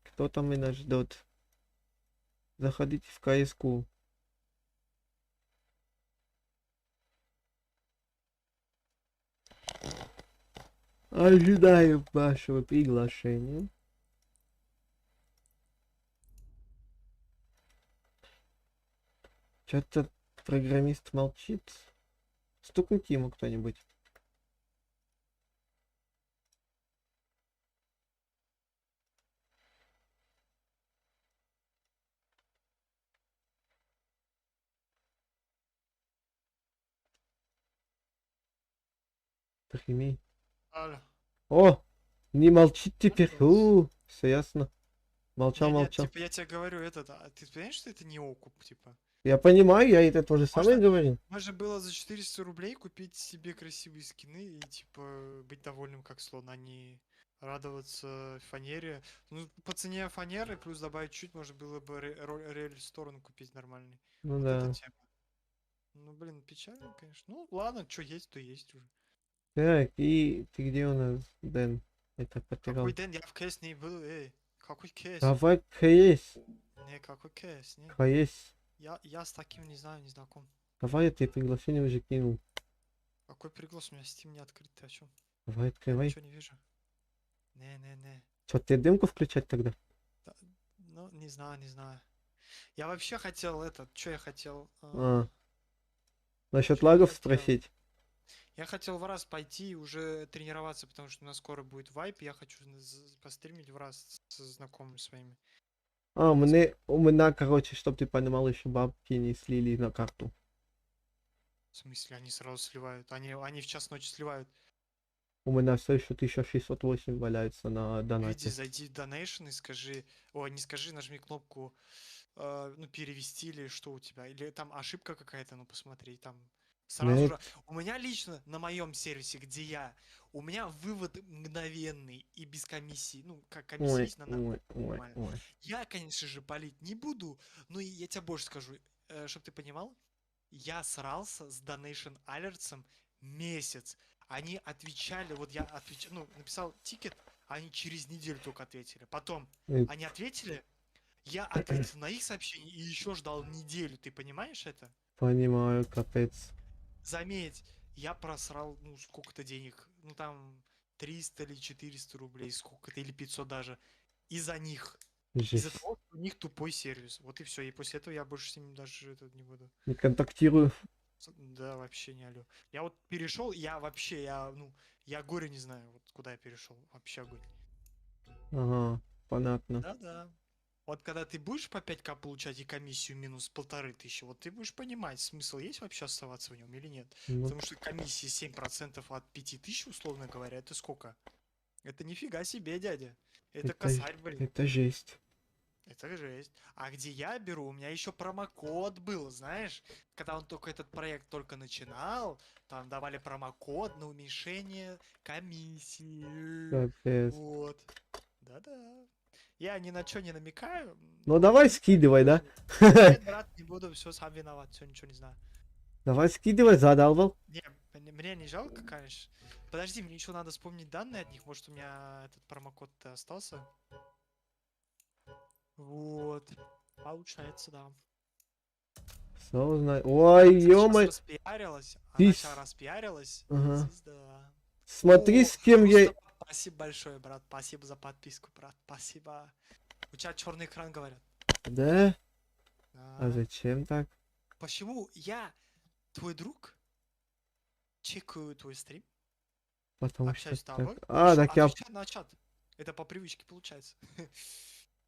Кто там меня ждет? Заходите в КСК. Ожидаю вашего приглашения. Что-то программист молчит. Стукните ему кто-нибудь. Прими. Алло. О! Не молчит теперь. Все ясно. Молчал, Не, нет, молчал. типа я тебе говорю, ты понимаешь, что это не окуп, типа? Я понимаю, я это то же самое Можно- говорил. Можно было за 400 рублей купить себе красивые скины и, типа, быть довольным как слон, а не радоваться фанере. Ну, по цене фанеры, плюс добавить чуть, можно было бы рель сторону купить нормальный. Ну Вот да. эта тема. Ну, блин, печально, конечно. Ну, ладно, что есть, то есть уже. Так, и ты где у нас, Дэн? Это потерял. Какой день? Я в КС не был, эй. Какой КС? Давай КС. Не, какой КС, не. КС. Я с таким не знаю, не знаком. Давай, я тебе приглашение уже кинул. Какой приглас? У меня Steam не открыт, ты о чем? Давай, Я открывай. ничего не вижу. Не. Что, тебе демку включать тогда? Ну, не знаю. Я вообще хотел что я хотел? А. Насчет Чё я лагов хотел? спросить. Я хотел в раз пойти и уже тренироваться, потому что у нас скоро будет вайп, и я хочу постримить в раз с знакомыми своими. А, у меня, короче, чтоб ты понимал, еще бабки не слили на карту. В смысле, они сразу сливают? Они в час ночи сливают. У меня все еще 1608 валяется на Види, донате. зайди в Donation и скажи... Ой, не скажи, нажми кнопку, ну, перевести или что у тебя. Или там ошибка какая-то, ну, посмотри, там... Сразу Нет. же... У меня лично на моем сервисе, где у меня вывод мгновенный и без комиссии. Ну, как комиссия Ой, есть на ой, ой, нормально. ой. Я, конечно же, палить не буду, но и я тебе больше скажу, чтобы ты понимал, я срался с Donation Alerts месяц. Они отвечали, вот я отвечал, ну, написал тикет, они через неделю только ответили. Потом они ответили, я ответил на их сообщение и еще ждал неделю. Ты понимаешь это? Понимаю, капец. Заметь, я просрал, ну, сколько-то денег. Ну, там 300 или 400 рублей, сколько-то, или 500 даже. Из-за них. Из-за Жесть. того, что у них тупой сервис. Вот и все. И после этого я больше с ними даже не буду. Не контактирую. Да, вообще не алё. Я вот перешел, я горе не знаю, вот куда я перешел. Вообще огонь. Ага, понятно. Да-да. Вот когда ты будешь по 5к получать и комиссию минус 1500, вот ты будешь понимать, смысл есть вообще оставаться в нем или нет. Ну, Потому что комиссия 7% от 5000, условно говоря, это сколько? Это нифига себе, дядя. Это косарь, блин. это жесть. Это жесть. А где я беру, у меня еще промокод был, знаешь? Когда он только этот проект только начинал, там давали промокод на уменьшение комиссии. Капец. Вот. Да-да. Я ни на что не намекаю. Ну давай скидывай, да? Нет, брат, не буду, все, сам виноват, все, ничего не знаю. Давай скидывай, задолбал. Не, мне не жалко, конечно. Подожди, мне еще надо вспомнить данные от них, может у меня этот промокод-то остался. Вот. Получается, да. Кто знает. Ой, ё-моё. Распиарилась. Ты Она с- сейчас распиарилась. Ага. Звезда. Смотри, О, с кем я... просто Спасибо большое, брат. Спасибо за подписку, брат. Спасибо. У тебя черный экран, говорят. Да? Да. А зачем так? Почему я, твой друг, чекаю твой стрим, Потому общаюсь с что тобой, так... А, ещё так я... отвечаю на чат. Это по привычке получается.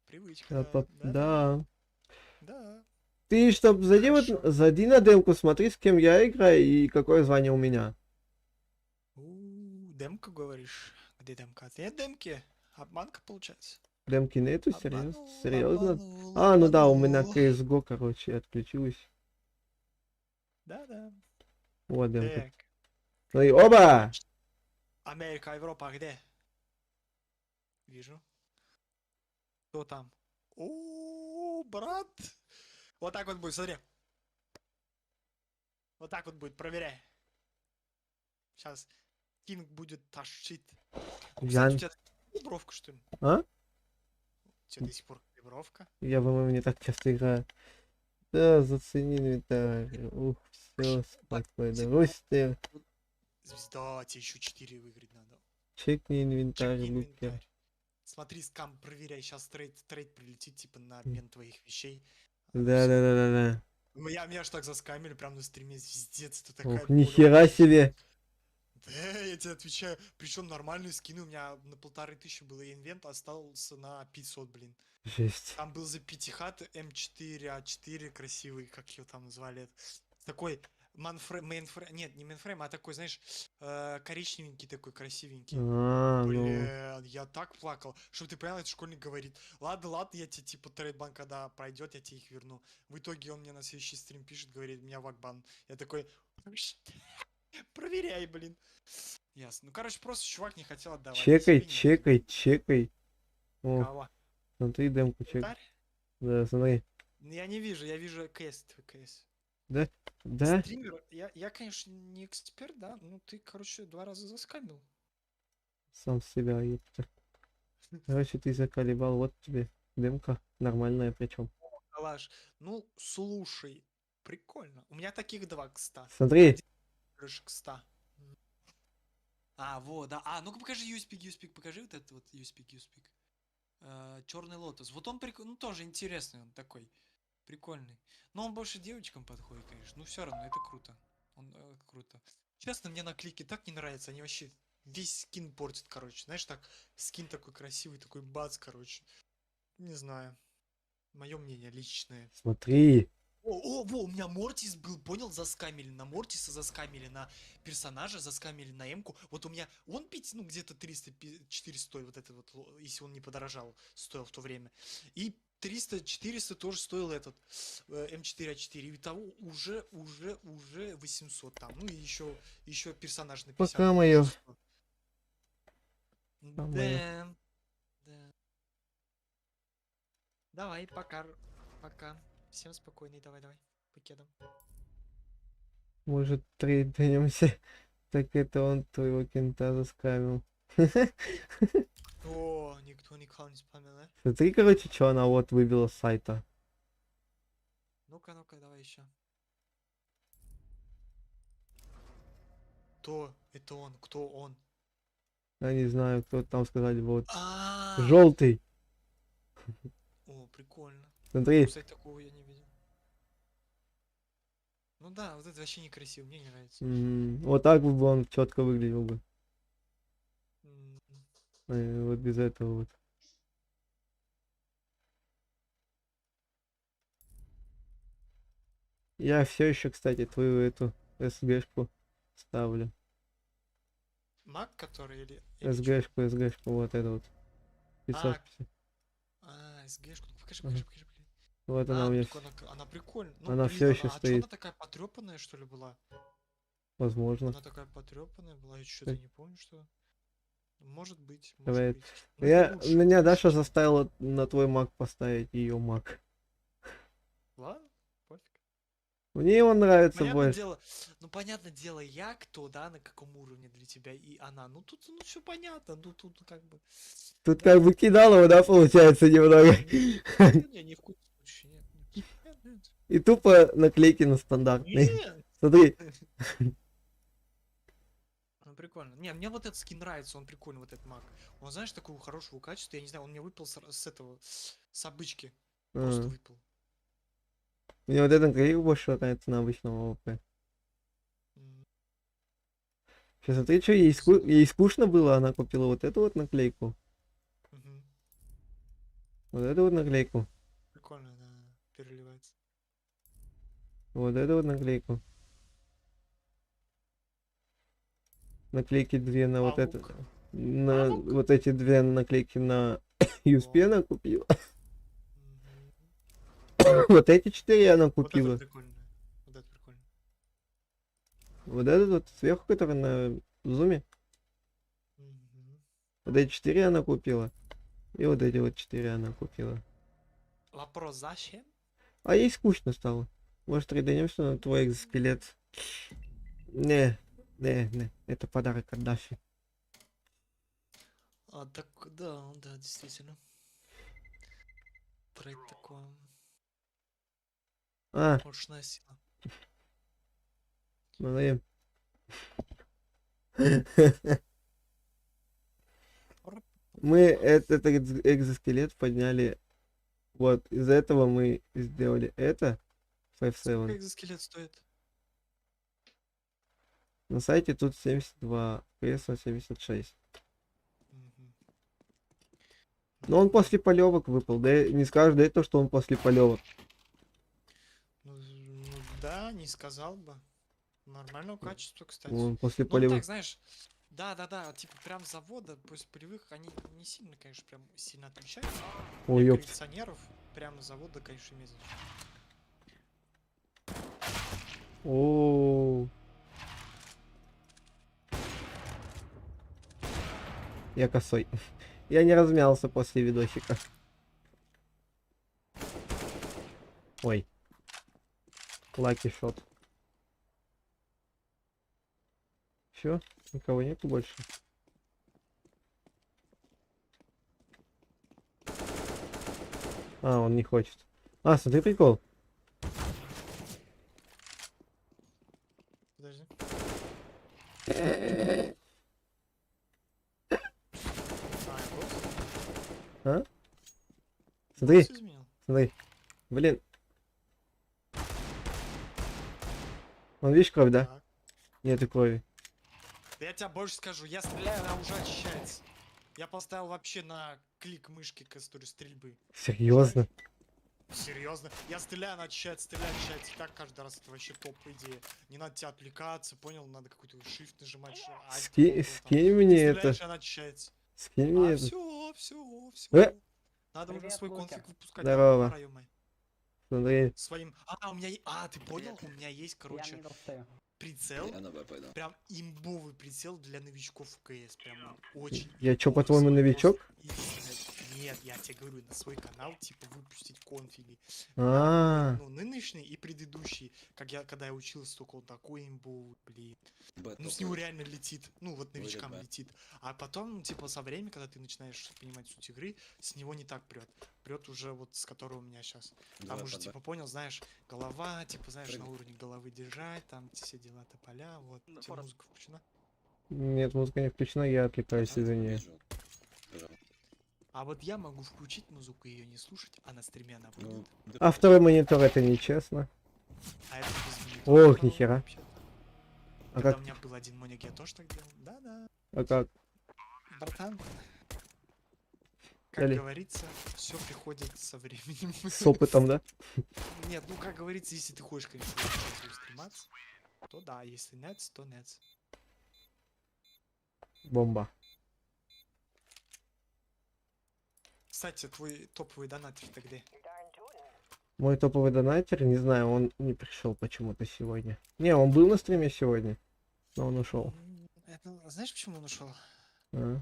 Привычка, я да. Да. Да. Ты чтоб зайди, вот, Хорошо. зайди на демку, смотри, с кем я играю и какое звание у меня. Демка, говоришь? Где демка? Нет демки? Обманка получается. Демки нету, серьезно? Обманул, Серьезно? обманул, А, ну да, у меня обманул. CSGO, короче, отключилась. Да-да. Вот демка. Так. Ну и оба! Америка, Европа, где? Вижу. Кто там? О, брат! Вот так вот будет, смотри. Вот так вот будет, проверяй. Сейчас Кинг будет тащить. Я... Кстати, у тебя бровка, что ли? А? У тебя до сих пор бровка? Я, по-моему, не так часто играю. Да, зацени инвентарь. Ух, все, спокойно. Ростер. Звезда, тебе еще 4 выиграть надо. Чекни инвентарь, Чекни лукер. инвентарь. Смотри, скам, проверяй. Сейчас трейд прилетит, типа, на обмен твоих вещей. Да. Меня аж так заскамили, прям на стриме, звездец, это такая Ух, боль. нихера себе. Да, я тебе отвечаю. Причем нормальные скины, у меня на 1500 было инвент, остался на 500, блин. Жесть. Там был за пятихат М4А4 красивый, как его там назвали. Такой мейнфрейм, нет, не мейнфрейм, а такой, знаешь, коричневенький такой, красивенький. А, ну. Блин, я так плакал. Чтобы ты понял, этот школьник говорит, ладно, я тебе, типа, трейдбан, когда пройдет, я тебе их верну. В итоге он мне на следующий стрим пишет, говорит, у меня вакбан. Я такой, проверяй, блин. Ясно. Ну, короче, просто чувак не хотел отдавать. Чекай. О, Кого? смотри, демку чек. Инвентарь? Да, смотри. Я не вижу, я вижу КС, твой КС. Да? Стример, я, конечно, не эксперт, да, ну ты, короче, 2 раза заскамил. Сам себя, ёпта. Короче, ты заколебал, вот тебе демка. Нормальная причем. Калаш. Ну, слушай, прикольно. У меня таких 2 к 100. Смотри. Один крышек к 100. А, вот, да. А, ну-ка покажи USP, покажи вот этот вот USP. Черный лотос. Вот он прикольный, ну тоже интересный он такой. Прикольный. Но он больше девочкам подходит, конечно. Ну все равно, это круто. Он круто. Честно, мне наклейки так не нравятся. Они вообще весь скин портят, короче. Знаешь, так, скин такой красивый, такой бац, короче. Не знаю. Мое мнение личное. Смотри. Во, у меня Мортис был, понял, заскамили. На Мортиса заскамили, на персонажа заскамили, на Эмку. Вот у меня, он где-то 300-400 стоит, вот это вот, если он не подорожал, стоил в то время. И 300-400 тоже стоил этот М4А4. И того уже 800 там. Ну и еще персонаж на 50. Пока моё. Да. Давай, пока. Всем спокойной, давай, покедом. Может, трейднемся. Так это он твоего кента заскамил. О, никто никого не спамил, да? Смотри, короче, что она вот выбила с сайта. Ну-ка, давай еще. Кто? Это он? Кто он? Я не знаю, кто там сказать, вот. А. Желтый. О, прикольно. Смотри. Кстати, такого я не видел. Ну да, вот это вообще некрасиво, мне не нравится. Вот так бы он четко выглядел бы. Вот без этого вот. Я все еще, кстати, твою эту СГшку ставлю. Маг, который или... СГшку, вот это вот. 550. СГшку, покажи. Вот она у меня. Она прикольная. Ну, она блин, все еще а что стоит. она такая потрепанная, что ли, была? Возможно. Она такая потрепанная была, я что-то не помню, что. Может быть. Давай. Может быть. Меня Даша заставила на твой маг поставить ее маг. Ладно, пофиг. Мне он нравится больше. Понятное дело, я кто, да, на каком уровне для тебя и она. Ну тут все понятно, ну тут как бы. Тут как бы кидал его, да, получается, немного. Не, ни в коем случае, нет. Нет. И тупо наклейки на стандартные. Нет. Смотри. Ну прикольно. Не, мне вот этот скин нравится, он прикольный, вот этот маг. Он, знаешь, такого хорошего качества, я не знаю, он мне выпал с этого, с обычки. Просто А. выпал. Мне вот этот наклейка больше нравится на обычном ОВП. Сейчас смотри, что ей скучно было, она купила вот эту вот наклейку. Мгм. Вот эту вот наклейку. Прикольно, да, переливается. Вот эту вот наклейку. Наклейки две на вот это. Паук. На Паук? вот эти две наклейки на USP она купила. Мгм. Вот эти 4 она Вот это купила. прикольно. Вот это прикольно. Вот этот вот сверху, который на зуме. Мгм. Вот эти 4 она купила. И вот эти вот 4 она купила. Вопрос, зачем? А ей скучно стало. Может, трейденемся на твой экзоскелет? Не, это подарок от Даши. А, так, да, да, действительно. Трейд такой. А, Мощная сила. смотри. Мы этот экзоскелет подняли. Вот, из этого мы сделали это. 5.7. Сколько экзоскелет стоит? На сайте тут 72, PS 76. Мгм. Но он после полевок выпал. Да не скажешь, да это, что он после полевок. Ну, да, не сказал бы. Нормального качества, кстати. Он после Ну, полевок. так, знаешь, да, типа прям с завода, после полевых, они не сильно, конечно, прям сильно отличаются. Ой, Для ёпт. коллекционеров прямо с завода, конечно, имеет значение. О. Я косой. Я не размялся после видосика. Ой. Лаки шот. Все? Никого нету больше? А, он не хочет. А, смотри, прикол. Подожди. А? Смотри, Голос изменил. смотри. Блин. Вон, видишь кровь, да? Так. Нету крови. Да я тебе больше скажу, я стреляю, она уже очищается. Я поставил вообще на клик мышки к истории стрельбы. Серьезно? Серьезно? Я стреляю, она очищается, стреляю, очищается. И так каждый раз это вообще топ идея. Не надо тебя отвлекаться, понял? Надо какой-то shift нажимать. Скинь мне это. Стреляешь, она очищается. Скинь мне А, это. все. Надо уже свой конфиг выпускать. Здорово. Пора, ё-моё. Смотри. Своим. А, у меня ты понял? У меня есть, короче, прицел. Прям имбовый прицел для новичков в КС. Прям очень. Я чё, имбовый, по-твоему, свой новичок? просто идеальный. Нет, я тебе говорю, на свой канал, типа, выпустить конфиги. А, Ну, нынешний и предыдущий, когда я учился, только он такой имбовый, блин. Ну, с него реально летит. Ну, вот новичкам летит. А потом, типа, со временем, когда ты начинаешь понимать суть игры, с него не так прет. Прет уже вот с которого у меня сейчас. Там уже, типа, понял, знаешь, голова, типа, знаешь, на уровне головы держать, там все дела тополя, вот. Тебе музыка включена? нет, музыка не включена, я отвлекаюсь, извини. А вот я могу включить музыку и ее не слушать, а на стриме она будет. А второй монитор это нечестно. А это без монитора. Ох, нихера. вообще-то. А Когда как? у меня был один моник, я тоже так делал. Да-да. А как? Братан. Как Дали. говорится, все приходит со временем. С опытом, да? Нет, ну как говорится, если ты хочешь, конечно, стриматься, то да, если нет, то нет. Бомба. Кстати, твой топовый донатер ты где? Мой топовый донатер, не знаю, он не пришел почему-то сегодня. Не, он был на стриме сегодня, но он ушел. Это, знаешь, почему он ушел? А,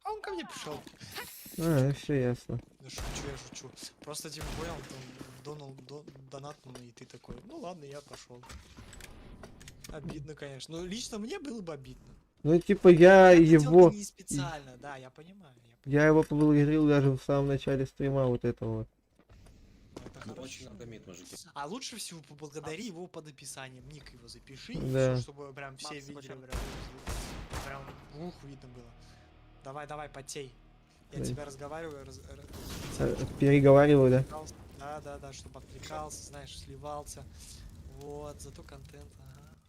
А он ко мне пришел. все ясно. Ну шучу, я шучу. Просто типа понял, донатнул, и ты такой, ну ладно, я пошел. Обидно, конечно. Ну, лично мне было бы обидно. Ну, типа, я это делал его... не специально, да, я понимаю. Я понимаю. Я его поблагодарил даже в самом начале стрима, вот этого вот. Это Ну, хорошо. очень надо мид, мужики. А лучше всего поблагодари его под описанием. Ник его запиши, Да. чтобы прям все видели, прям ух, видно было. Давай, давай, потей. Я Да. тебя разговариваю, Переговариваю, да? Да, да, да, чтобы отвлекался, знаешь, сливался. Вот, зато контент,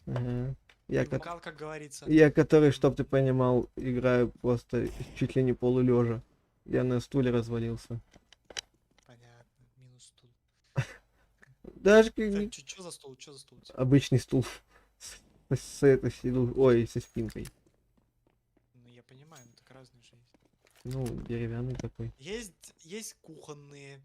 ага. Ага. Я, Привыкал, как говорится. я который, чтоб ты понимал, играю просто чуть ли не полулежа. Я на стуле развалился. Понятно, минус стул. Даже Чё за стул, чё за стул? у тебя? обычный стул. С этой ой, со спинкой. Ну, я понимаю, ну так разные же есть. Ну, деревянный такой. Есть кухонные,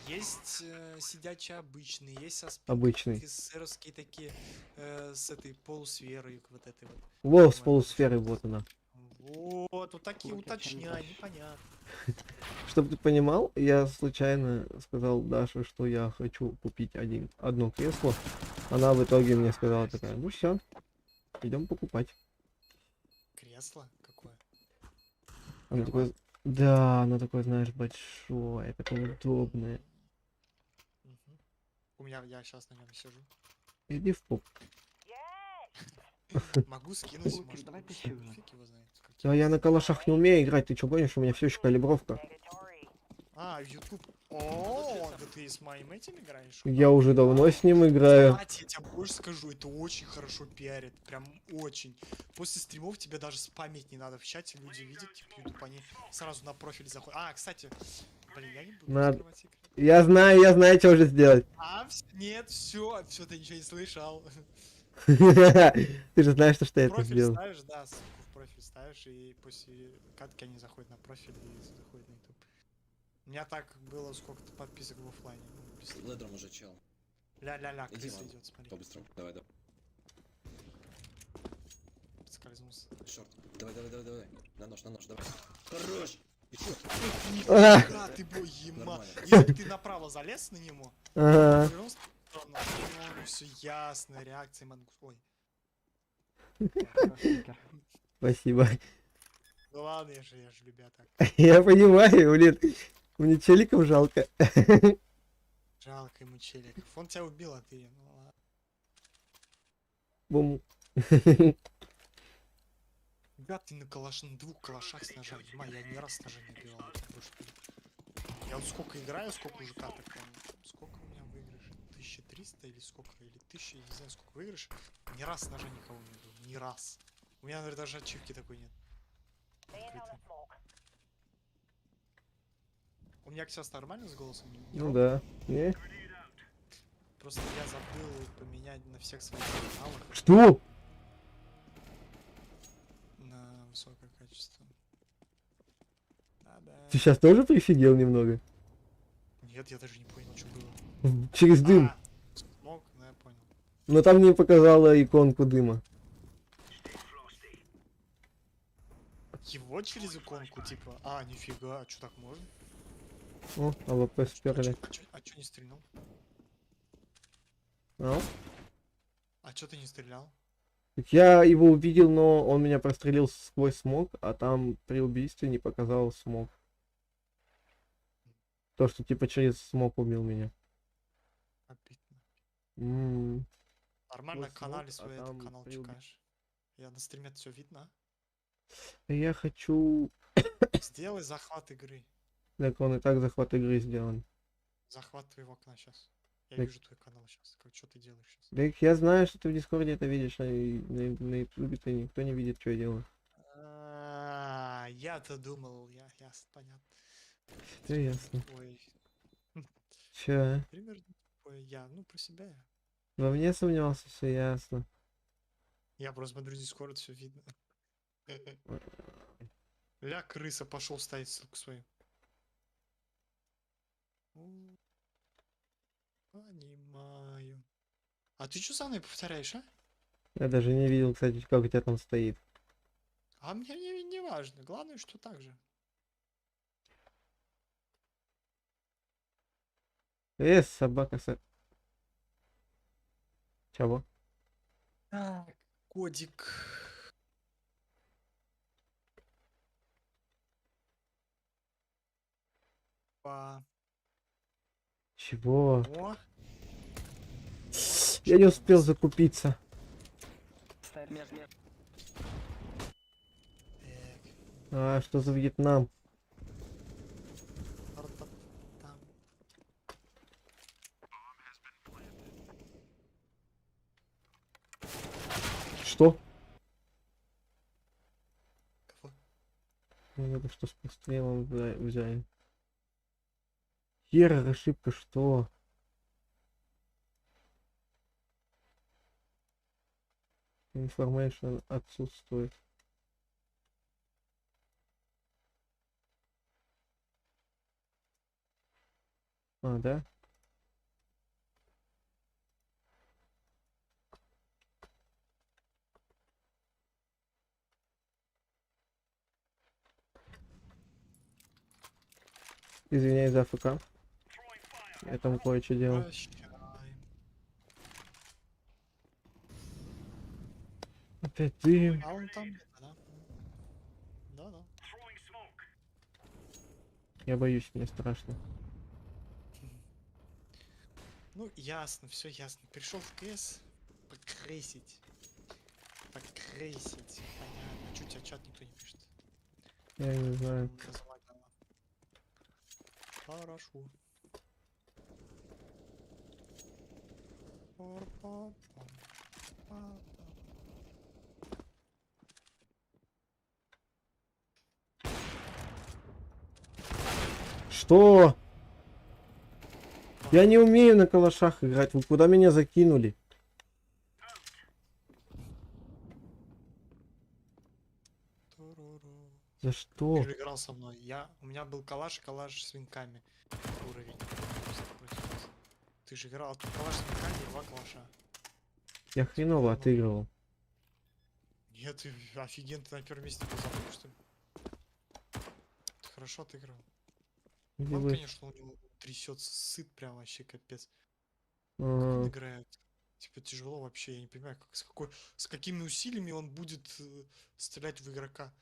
есть сидячие обычные, есть со Обычный. эсеровские такие, с этой полусферой, вот этой вот. Во, с полусферой, вот она. Вот такие уточняй, непонятно. Чтобы ты понимал, я случайно сказал Даше, что я хочу купить одно кресло. Она в итоге мне сказала такая, ну все, идем покупать. Кресло какое? Она такой, да, она такое, знаешь, большое, такое удобное. Мгм. Я сейчас на нем сижу. Иди в поп. Могу скинуть, может, фиг его знает. Да я на калашах не умею играть, ты что гонишь, у меня все еще калибровка. А, YouTube. О, да ты с моим этим играешь? Я уже давно с ним играю. Кстати, я тебе больше скажу, это очень хорошо пиарит, прям очень. После стримов тебе даже спамить не надо в чате, люди видят, типа, YouTube, они сразу на профиль заходят. А, кстати, блин, я не буду Надо. раскрывать секрет. Я знаю, что уже сделать. Нет, все, ты ничего не слышал. Ты же знаешь, что я это Профиль сделал. ставишь, да, ссылку в профиль ставишь, и после катки они заходят на профиль и заходят на YouTube. У меня так было сколько-то подписок в оффлайне. ну, без- Ледром уже чел. Ля-ля-ля, Иди, крыса ладно. идет, смотри. По-быстрому. Давай, давай. Скользнулся. Шорт. Давай. На нож, давай. Хорош! И чё? Нихуя ты бой, ема. Нормально. Если бы ты направо залез на него, Ага. все ясно, реакция мангус. Ой, Спасибо. ну ладно, я же любя так. Я понимаю, блин. Мне челиков жалко. Жалко ему челик. Он тебя убил, а ты, ну ладно. Бум. Ребят, ты на двух калашах с ножами. Я ни раз с ножа не убивал. Я вот сколько играю, сколько уже каток там. Сколько у меня выигрыш? 1300 или сколько? Или 1000, я не знаю, сколько выигрыш. Ни раз с ножа никого не убил. Ни раз. У меня, наверное, даже ачивки такой нет. Открытой. У меня сейчас нормально с голосом? Не Ну ровно? да. Не? Просто я забыл поменять на всех своих каналах Что? на высокое качество. Да-да. Ты сейчас тоже прифигел немного? Нет, я даже не понял, что было. Через дым. Смог, ну я понял. Но там не показала иконку дыма. Его через иконку, типа, нифига, а что так можно? О, АВП сперли. А чё не стрельнул? Ау. А чё ты не стрелял? Так я его увидел, но он меня прострелил сквозь смог, а там при убийстве не показал смог. То, что типа через смог убил меня. Обидно. М. Нормально Сквозь в канале смог, а свой там этот канал при чекаешь. Я на стриме все видно. Я хочу... Сделай захват игры. Так он и так захват игры сделан. Захват твоего окна сейчас. Я Так. вижу твой канал сейчас. Что ты делаешь сейчас? Так я знаю, что ты в Дискорде это видишь, а на Ютубе-то никто не видит, что я делаю. Я-то думал, ясно, понятно. Все ясно. Ой, Че? примерно такое я, ну про себя я. Во мне сомневался, все ясно. Я просто смотрю Дискорд, все видно. Ля, крыса, пошел ставить ссылку свою. Понимаю. А ты что со мной повторяешь, а? Я даже не видел, кстати, как у тебя там стоит. А мне не важно. Главное, что так же. Собака Чего? Так, кодик. Чего? О, Я не успел закупиться. так. А, что за Вьетнам? Там. Что? Кого? Ну, это что с пострелом взяли? Хера, ошибка, что? Information отсутствует. А, да? Извиняюсь за АФК. Я там кое-что делал. Прощай. Опять ты. А он там, да? Да-да. Я боюсь, мне страшно. Ну, ясно, все ясно. Пришел в КС покрысить. Покрысить. Понятно. Чуть, а чат никто не пишет. Я не знаю. Разлагало. Хорошо. Пар-пам-пам. Что? Я не умею на калашах играть. Вы куда меня закинули? Туруру. За что? Ты же играл со мной. У меня был калаш и калаш с винками. Уровень. Ты же играл, тут калаш с винками и 2 калаша. Я хреново отыгрывал. Нет, ты офигенно, ты на первом месте был, забыл, что ли? Ты хорошо отыграл. Где Он, вы? конечно, у него трясется, сыт прям вообще капец. Как А, он играет? Типа тяжело вообще, я не понимаю, с какими усилиями он будет стрелять в игрока.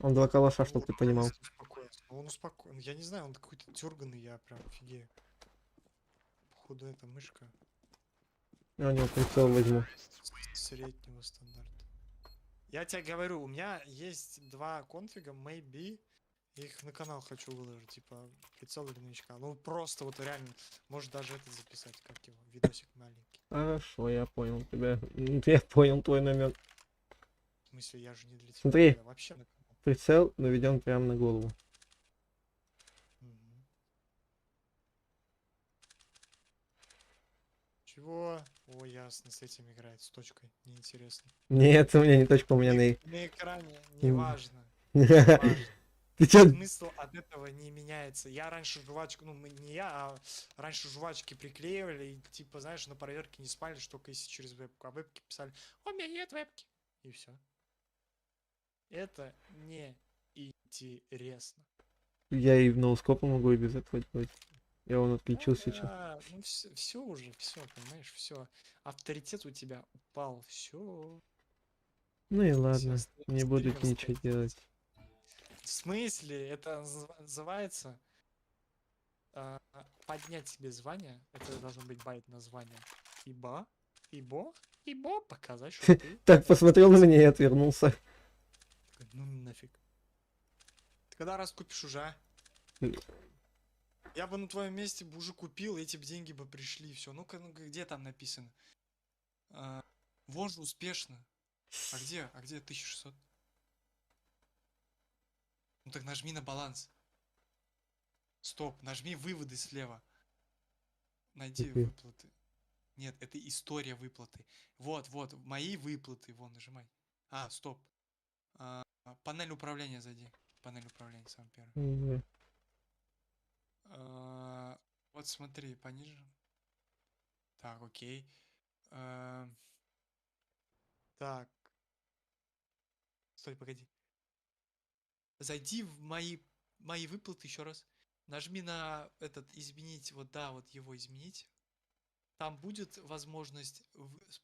Он 2 калаша, Он чтоб ты вот понимал. успокоится. Он успокоен. Я не знаю, он какой-то дерганый, я прям офигею. Походу, это мышка Я у него прицел возьму. среднего стандарта. Я тебе говорю, у меня есть 2 конфига, maybe. Я их на канал хочу выложить, типа прицел для новичка. Ну просто вот реально, может даже это записать, как его, видосик маленький. Хорошо, я понял тебя. Я понял твой намек. В смысле, я же не для тебя. Смотри. Я вообще на канал. Прицел наведен прямо на голову. Мгм. Чего? О, ясно, с этим играет, с точкой. Неинтересно. Нет, у меня не точка, у меня на... На экране, М. неважно. Неважно. Ты чё? Смысл от этого не меняется. Я раньше жвачку, ну не я, а раньше жвачки приклеивали и типа, знаешь, на проверке не спали, что только если через вебку. А вебки писали, у меня нет вебки. И все. Это не интересно. Я и в ноускопа могу и без этого делать. Я вон отключил сейчас. Ну все уже, все, понимаешь, все. Авторитет у тебя упал, все. Ну и ладно, не буду стример ничего стоит. делать. В смысле? Это называется поднять себе звание. Это должно быть байт названия. Ибо показать, что ты... Так, посмотрел на меня и отвернулся. Ну нафиг. Ты когда раз купишь уже? а? Я бы на твоем месте бы уже купил, эти бы деньги бы пришли, все. Ну-ка, где там написано? Вот же успешно. А где? 1600? Ну так нажми на баланс. Стоп, нажми выводы слева. Найди Какие? выплаты. Нет, это история выплаты. Вот, мои выплаты. Вон, нажимай. Стоп. Панель управления зайди. Панель управления, самый первый. Мгм. Вот смотри, пониже. Так, окей. Так. Стой, погоди. Зайди в мои выплаты еще раз. Нажми на этот изменить, вот да, вот его изменить. Там будет возможность,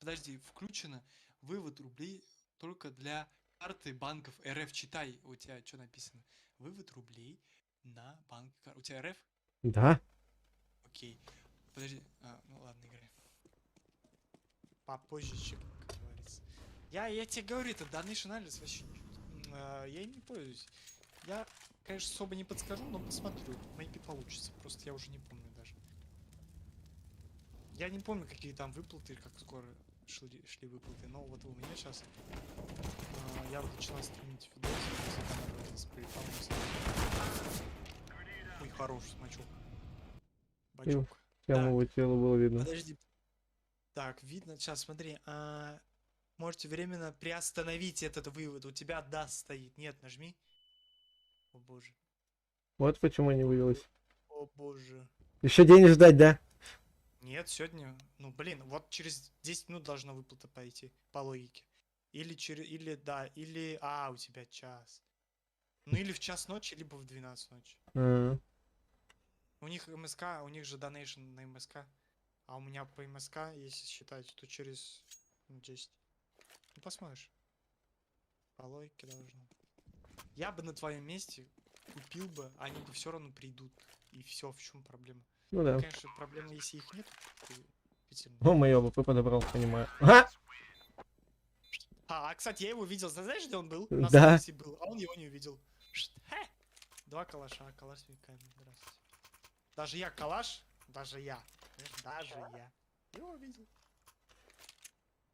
подожди, включено вывод рублей только для карты банков РФ. Читай, у тебя что написано? Вывод рублей на банк. У тебя РФ? Да? Окей. Подожди. Ну ладно, играй. Попозже, чем, как говорится. Я тебе говорю, это Donation Alerts вообще я им не пользуюсь. Я, конечно, особо не подскажу, но посмотрю. Maybe получится. Просто я уже не помню даже. Я не помню, какие там выплаты, как скоро шли выплаты. Но вот у меня сейчас я вот начала стримить видосы. Ой, хороший смачок. Бачок. Прямо его тело было видно. Подожди. Так, видно. Сейчас, смотри. Можете временно приостановить этот вывод. У тебя да стоит. Нет, нажми. О боже. Вот почему не вывелось. О боже. Еще день ждать, да? Нет, сегодня. Ну блин, вот через 10 минут должна выплата пойти. По логике. Или через. Или да. Или. У тебя час. Ну или в час ночи, либо в 12 ночи. У них МСК, у них же донейшн на МСК. А у меня по МСК, если считать, то через 10. Ну посмотришь. По логике должно. Я бы на твоем месте купил бы, они бы все равно придут. И все, в чем проблема? Ну да. Конечно, проблема, если их нет. О, моё ВП подобрал, понимаю. Кстати, я его видел. Знаешь, где он был? Да. На скорости был, а он его не увидел. 2 калаша, калаш с веками. Здравствуйте. Даже я калаш, даже я. Даже я. Его видел.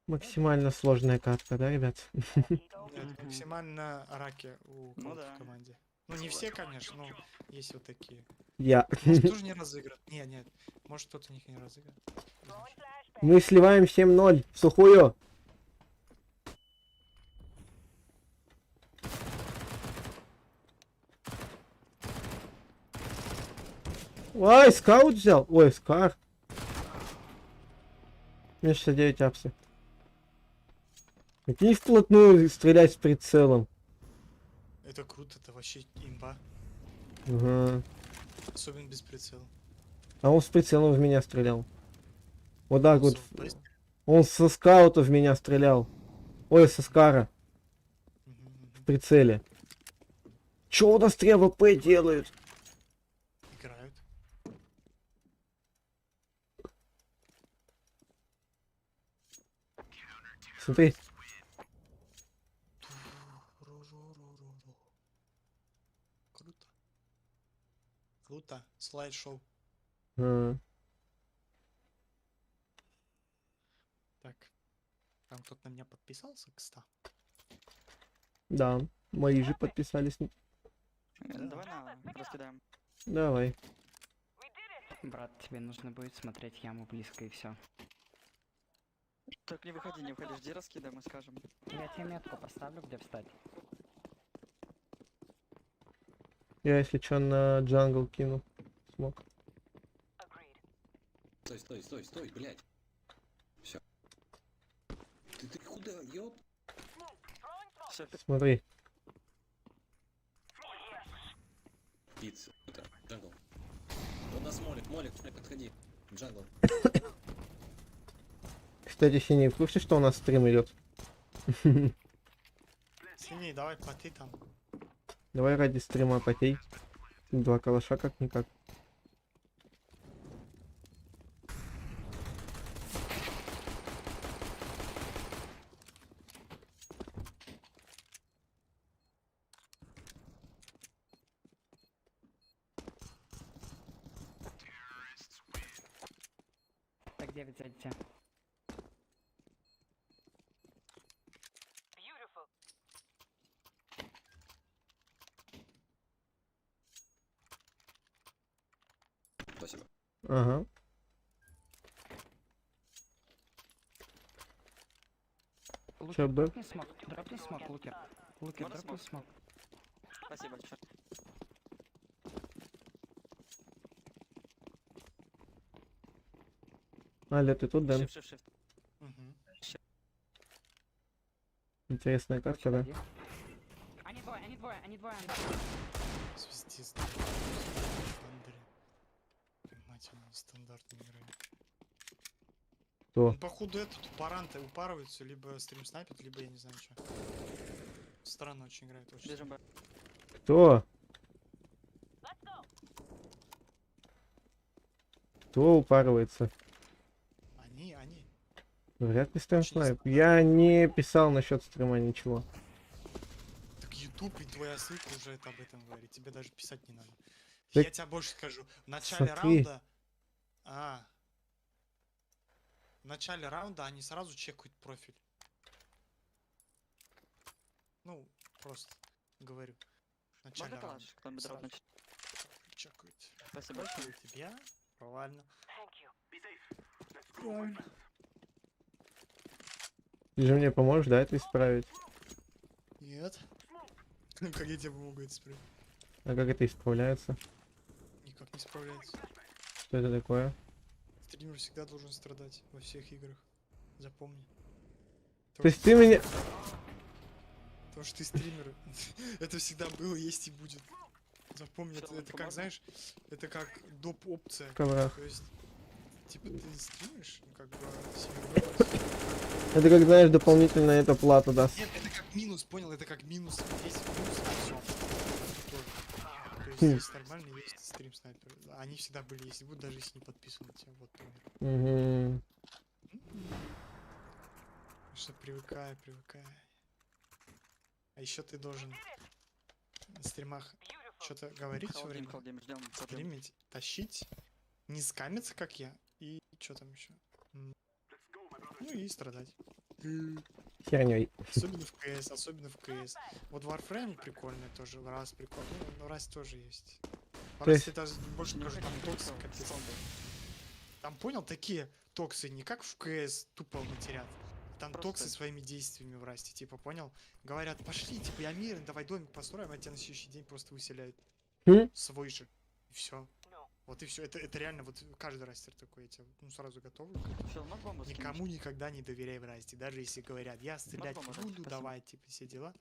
Максимально сложная катка, да, ребят? Нет, максимально раки у в команде. Ну не все, конечно, но есть вот такие. Я. Может, тоже не разыгран. Нет. Может, кто-то них не разыгран. Мы сливаем 7-0 в сухую. Ой, скаут взял. Ой, скар. Мне 69 апсы. Какие вплотную стрелять с прицелом. Это круто, это вообще имба. Ага. Особенно без прицела. А он с прицелом в меня стрелял. Вот так вот. То есть- Он со скаута в меня стрелял. Ой, со скара. В прицеле. Чё у нас 3 АВП делают? Играют. Смотри. Круто. Круто. Слайд-шоу. А, Так. Там кто-то на меня подписался, кстати. да, мои же подписались. Давай раскидаем. Давай. Брат, тебе нужно будет смотреть яму близко и все. Так, не выходи, жди раскидаем и скажем. Я тебе метку поставлю, где встать. Я, если чё, на джангл кину. Смог. Стой, блядь. Все. Ты куда, ёп? Смотри. Пицца. Джангл. У нас молик, подходи. Джангл. Кстати, Синий, в курсе, что у нас стрим идет? Синий, давай поты там. Давай ради стрима потей. 2 калаша как-никак. Так, 9 зайдите. Спасибо. Ага. Чё, Б? Дропни смок, Лукер. Лукер, Можно дропни смок? смок. Спасибо, черт. Аля, ты тут, да? Shift. Угу. Интересная карта, да? Они двое. Звездец. Мать его, стандартный играет. Кто? Он, походу, этот упаранты упарываются, либо стрим снайпит, либо я не знаю что. Странно очень играет, очень. Бежим, Б. Кто? Кто упарывается? Они. Вряд ли стрим Очень снайп. странно. Я не писал насчет стрима ничего. Так YouTube и твоя ссылка уже это об этом говорит. Тебе даже писать не надо. Так Я тебе больше скажу. В начале смотри. раунда... В начале раунда они сразу чекают профиль. Ну, просто говорю. В начале Можно раунда. калаш? Кто-нибудь Сразу дропнуть? чекают. Спасибо большое. Чекают тебя. Провально. Правильно. Ты же мне поможешь, да, это исправить? Нет. Как я тебе помогу это исправить? А как это исправляется? Никак не справляется. Что это такое? Стример всегда должен страдать во всех играх. Запомни. То есть ты меня... Потому что ты стример. Это всегда было, есть и будет. Запомни, Всё, это как, помогу. знаешь, это как доп. Опция. В коврах. То есть, типа, ты стримишь, ну, как бы, себе выбрать. Это как, знаешь, дополнительно эта плата даст. Нет, это как минус, понял? Это как минус. Есть минус, все. То есть, Хм. есть нормальный, есть стрим снайпер. Они всегда были, если будут, даже если не подписаны на тебя. Вот, пример. Угу. Что привыкай. А еще ты должен на стримах что-то говорить все время. Халдим, ждем. Стримить, тащить, не скамиться, как я, и что там еще? Ну и страдать. Херней. Особенно в КС. Вот Warframe прикольный тоже, раз прикольный, но раз тоже есть. То Раз есть- это больше тоже там токсы, капец. Там понял, такие токсы, не как в КС тупо матерят. Там Просто- токсы своими действиями в расте, типа, понял? Говорят, пошли, типа, я мирный, давай домик построим, а тебя на следующий день просто выселяют. Хм? Свой же. И все. Вот и все. Это реально вот каждый растер такой, я тебе сразу готовлю. Всё, мог бомбу скинуть? Никому никогда не доверяй в расте. Даже если говорят, я стрелять Мог не бомбу дать? буду, Спасибо. давай, типа, все дела.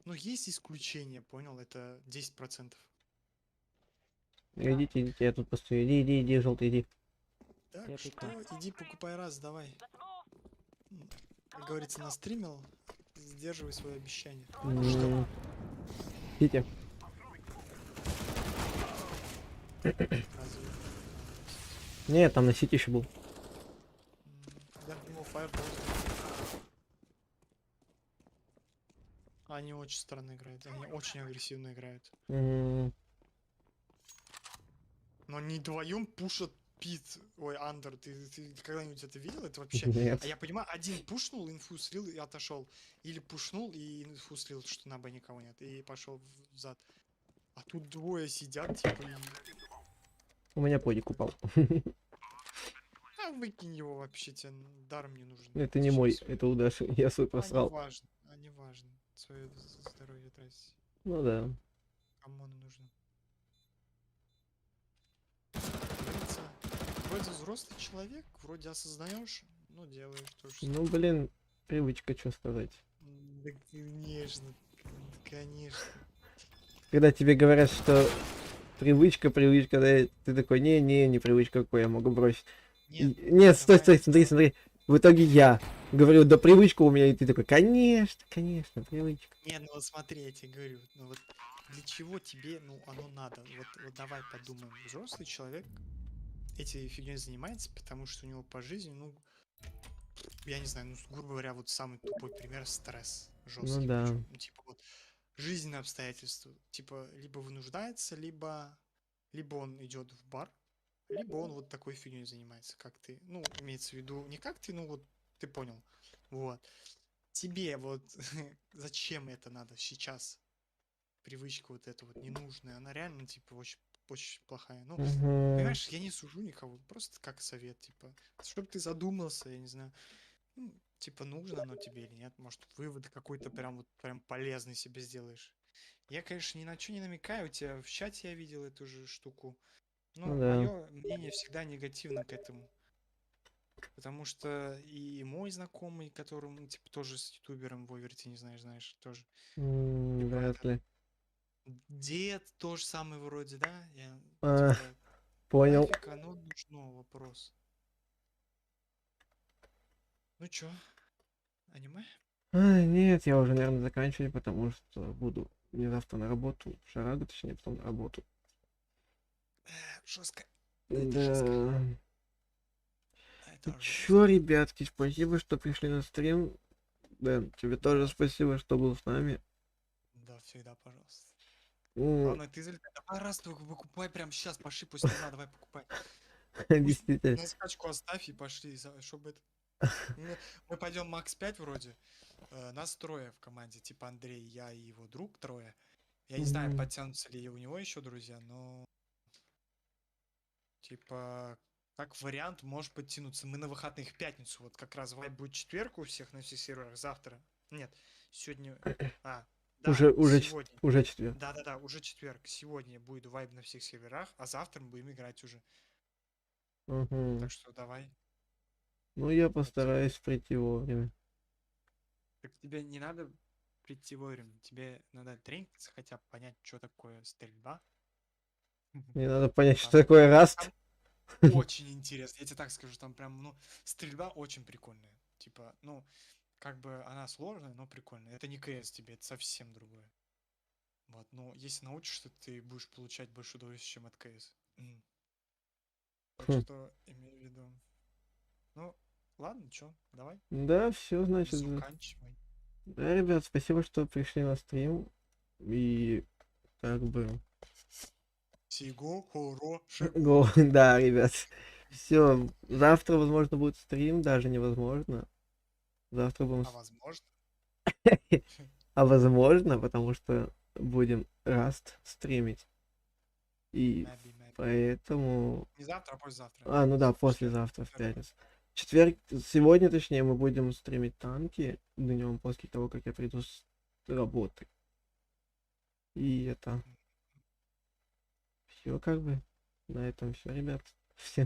Но есть исключения, понял? Это 10%. Идите, я тут постою. Иди, желтый, иди. Так Я что пикаю. иди покупай раз, давай. Как говорится, настримил, сдерживай свои обещания. Что? Идите. Разве? Нет, там на сити еще был. Я думал, Fireball. Они очень странно играют, они очень агрессивно играют. М, Но они вдвоем пушат Пит, ой, Андер, ты когда-нибудь это видел? Это вообще... Нет. А я понимаю, один пушнул, инфу слил и отошел. Или пушнул и инфу слил, что на Б никого нет, и пошел взад. А тут двое сидят, типа, и... У меня подик упал. А выкинь его вообще, тебе даром не нужен. Это не мой, Сейчас. это у Даши. Я свой А не просрал. важно, свое здоровье тратить. Ну да. Кому оно нужно? Говорится, вроде взрослый человек, вроде осознаешь, но делаешь то, что... Ну блин, привычка, что сказать. Да, конечно, конечно. Когда тебе говорят, что привычка, да, ты такой, не привычка, какой я могу бросить. Нет, стой, давай. смотри. В итоге я говорю, да привычка у меня, и ты такой, конечно, привычка. Не, ну вот смотри, я тебе говорю, ну вот для чего тебе, ну оно надо? Вот давай подумаем. Взрослый человек этой фигней занимается, потому что у него по жизни, ну, я не знаю, ну, грубо говоря, вот самый тупой пример — стресс. Жесткий. Ну да. причем. Ну, типа вот жизненные обстоятельства. Типа либо вынуждается, либо он идет в бар, либо он вот такой фигней занимается, как ты. Ну, имеется в виду, не как ты, ну вот ты понял. Вот. Тебе вот зачем это надо сейчас? Привычка вот эта вот ненужная, она реально, типа, очень, очень плохая. Ну, Мгм. понимаешь, я не сужу никого, просто как совет, типа, чтобы ты задумался, я не знаю, ну, типа, нужно оно тебе или нет, может, вывод какой-то прям вот прям полезный себе сделаешь. Я, конечно, ни на что не намекаю, у тебя в чате я видел эту же штуку, но Ну да. мое мнение всегда негативно к этому. Потому что и мой знакомый, которому, типа, тоже с ютубером в Оверте, не знаешь, тоже. Типа Вряд это, ли. дед тоже самый вроде, да? Я, А, типа, Понял. нафиг оно нужно, вопрос. Ну чё, аниме? Нет, я уже, наверное, заканчиваю, потому что буду мне завтра на работу, в Шарагу, точнее, потом на работу. Жестко. Да. Это жестко. Чё, ребятки, спасибо, что пришли на стрим. Дэн, тебе тоже спасибо, что был с нами. Да, всегда, пожалуйста. Ну, Главное, ты залетай. Давай раз выкупай прям сейчас, пошли после стрима, давай покупай. действительно. На скачку оставь и пошли, чтобы это... Мы пойдем макс 5 вроде. Нас трое в команде, типа Андрей, я и его друг трое. Я не знаю, Мгм. подтянутся ли у него еще друзья, но... Типа, как вариант, может подтянуться. Мы на выходных в пятницу, вот как раз вайп будет четверг у всех на всех серверах, завтра. Нет, сегодня... Да, сегодня. Уже четверг. Да-да-да, уже четверг. Сегодня будет вайб на всех серверах, а завтра мы будем играть уже. Мгм. Так что давай. Ну, я постараюсь прийти вовремя. Так тебе не надо прийти вовремя, тебе надо трениться, хотя бы понять, что такое стрельба. Мне надо понять, что Там- такое раст. там очень интересно, я тебе так скажу, там прям, ну, стрельба очень прикольная. Типа, ну, как бы она сложная, но прикольная. Это не КС тебе, это совсем другое. Вот, но если научишься, ты будешь получать больше удовольствия, чем от КС. Так Хм. что имей в виду. Ну, ладно, чё, давай. Да, все, значит. Заканчивай. Да, ребят, спасибо, что пришли на стрим. И как бы... Всего хорошего. Да, ребят. Все, завтра, возможно, будет стрим, даже невозможно. Завтра будем... А возможно? А возможно, потому что будем Раст стримить. И Maybe. поэтому... Не завтра, а послезавтра. А, ну да, послезавтра, в пятницу. Четверг, сегодня, точнее, мы будем стримить танки днем после того, как я приду с работы. И это... Все как бы. На этом все, ребят. Всем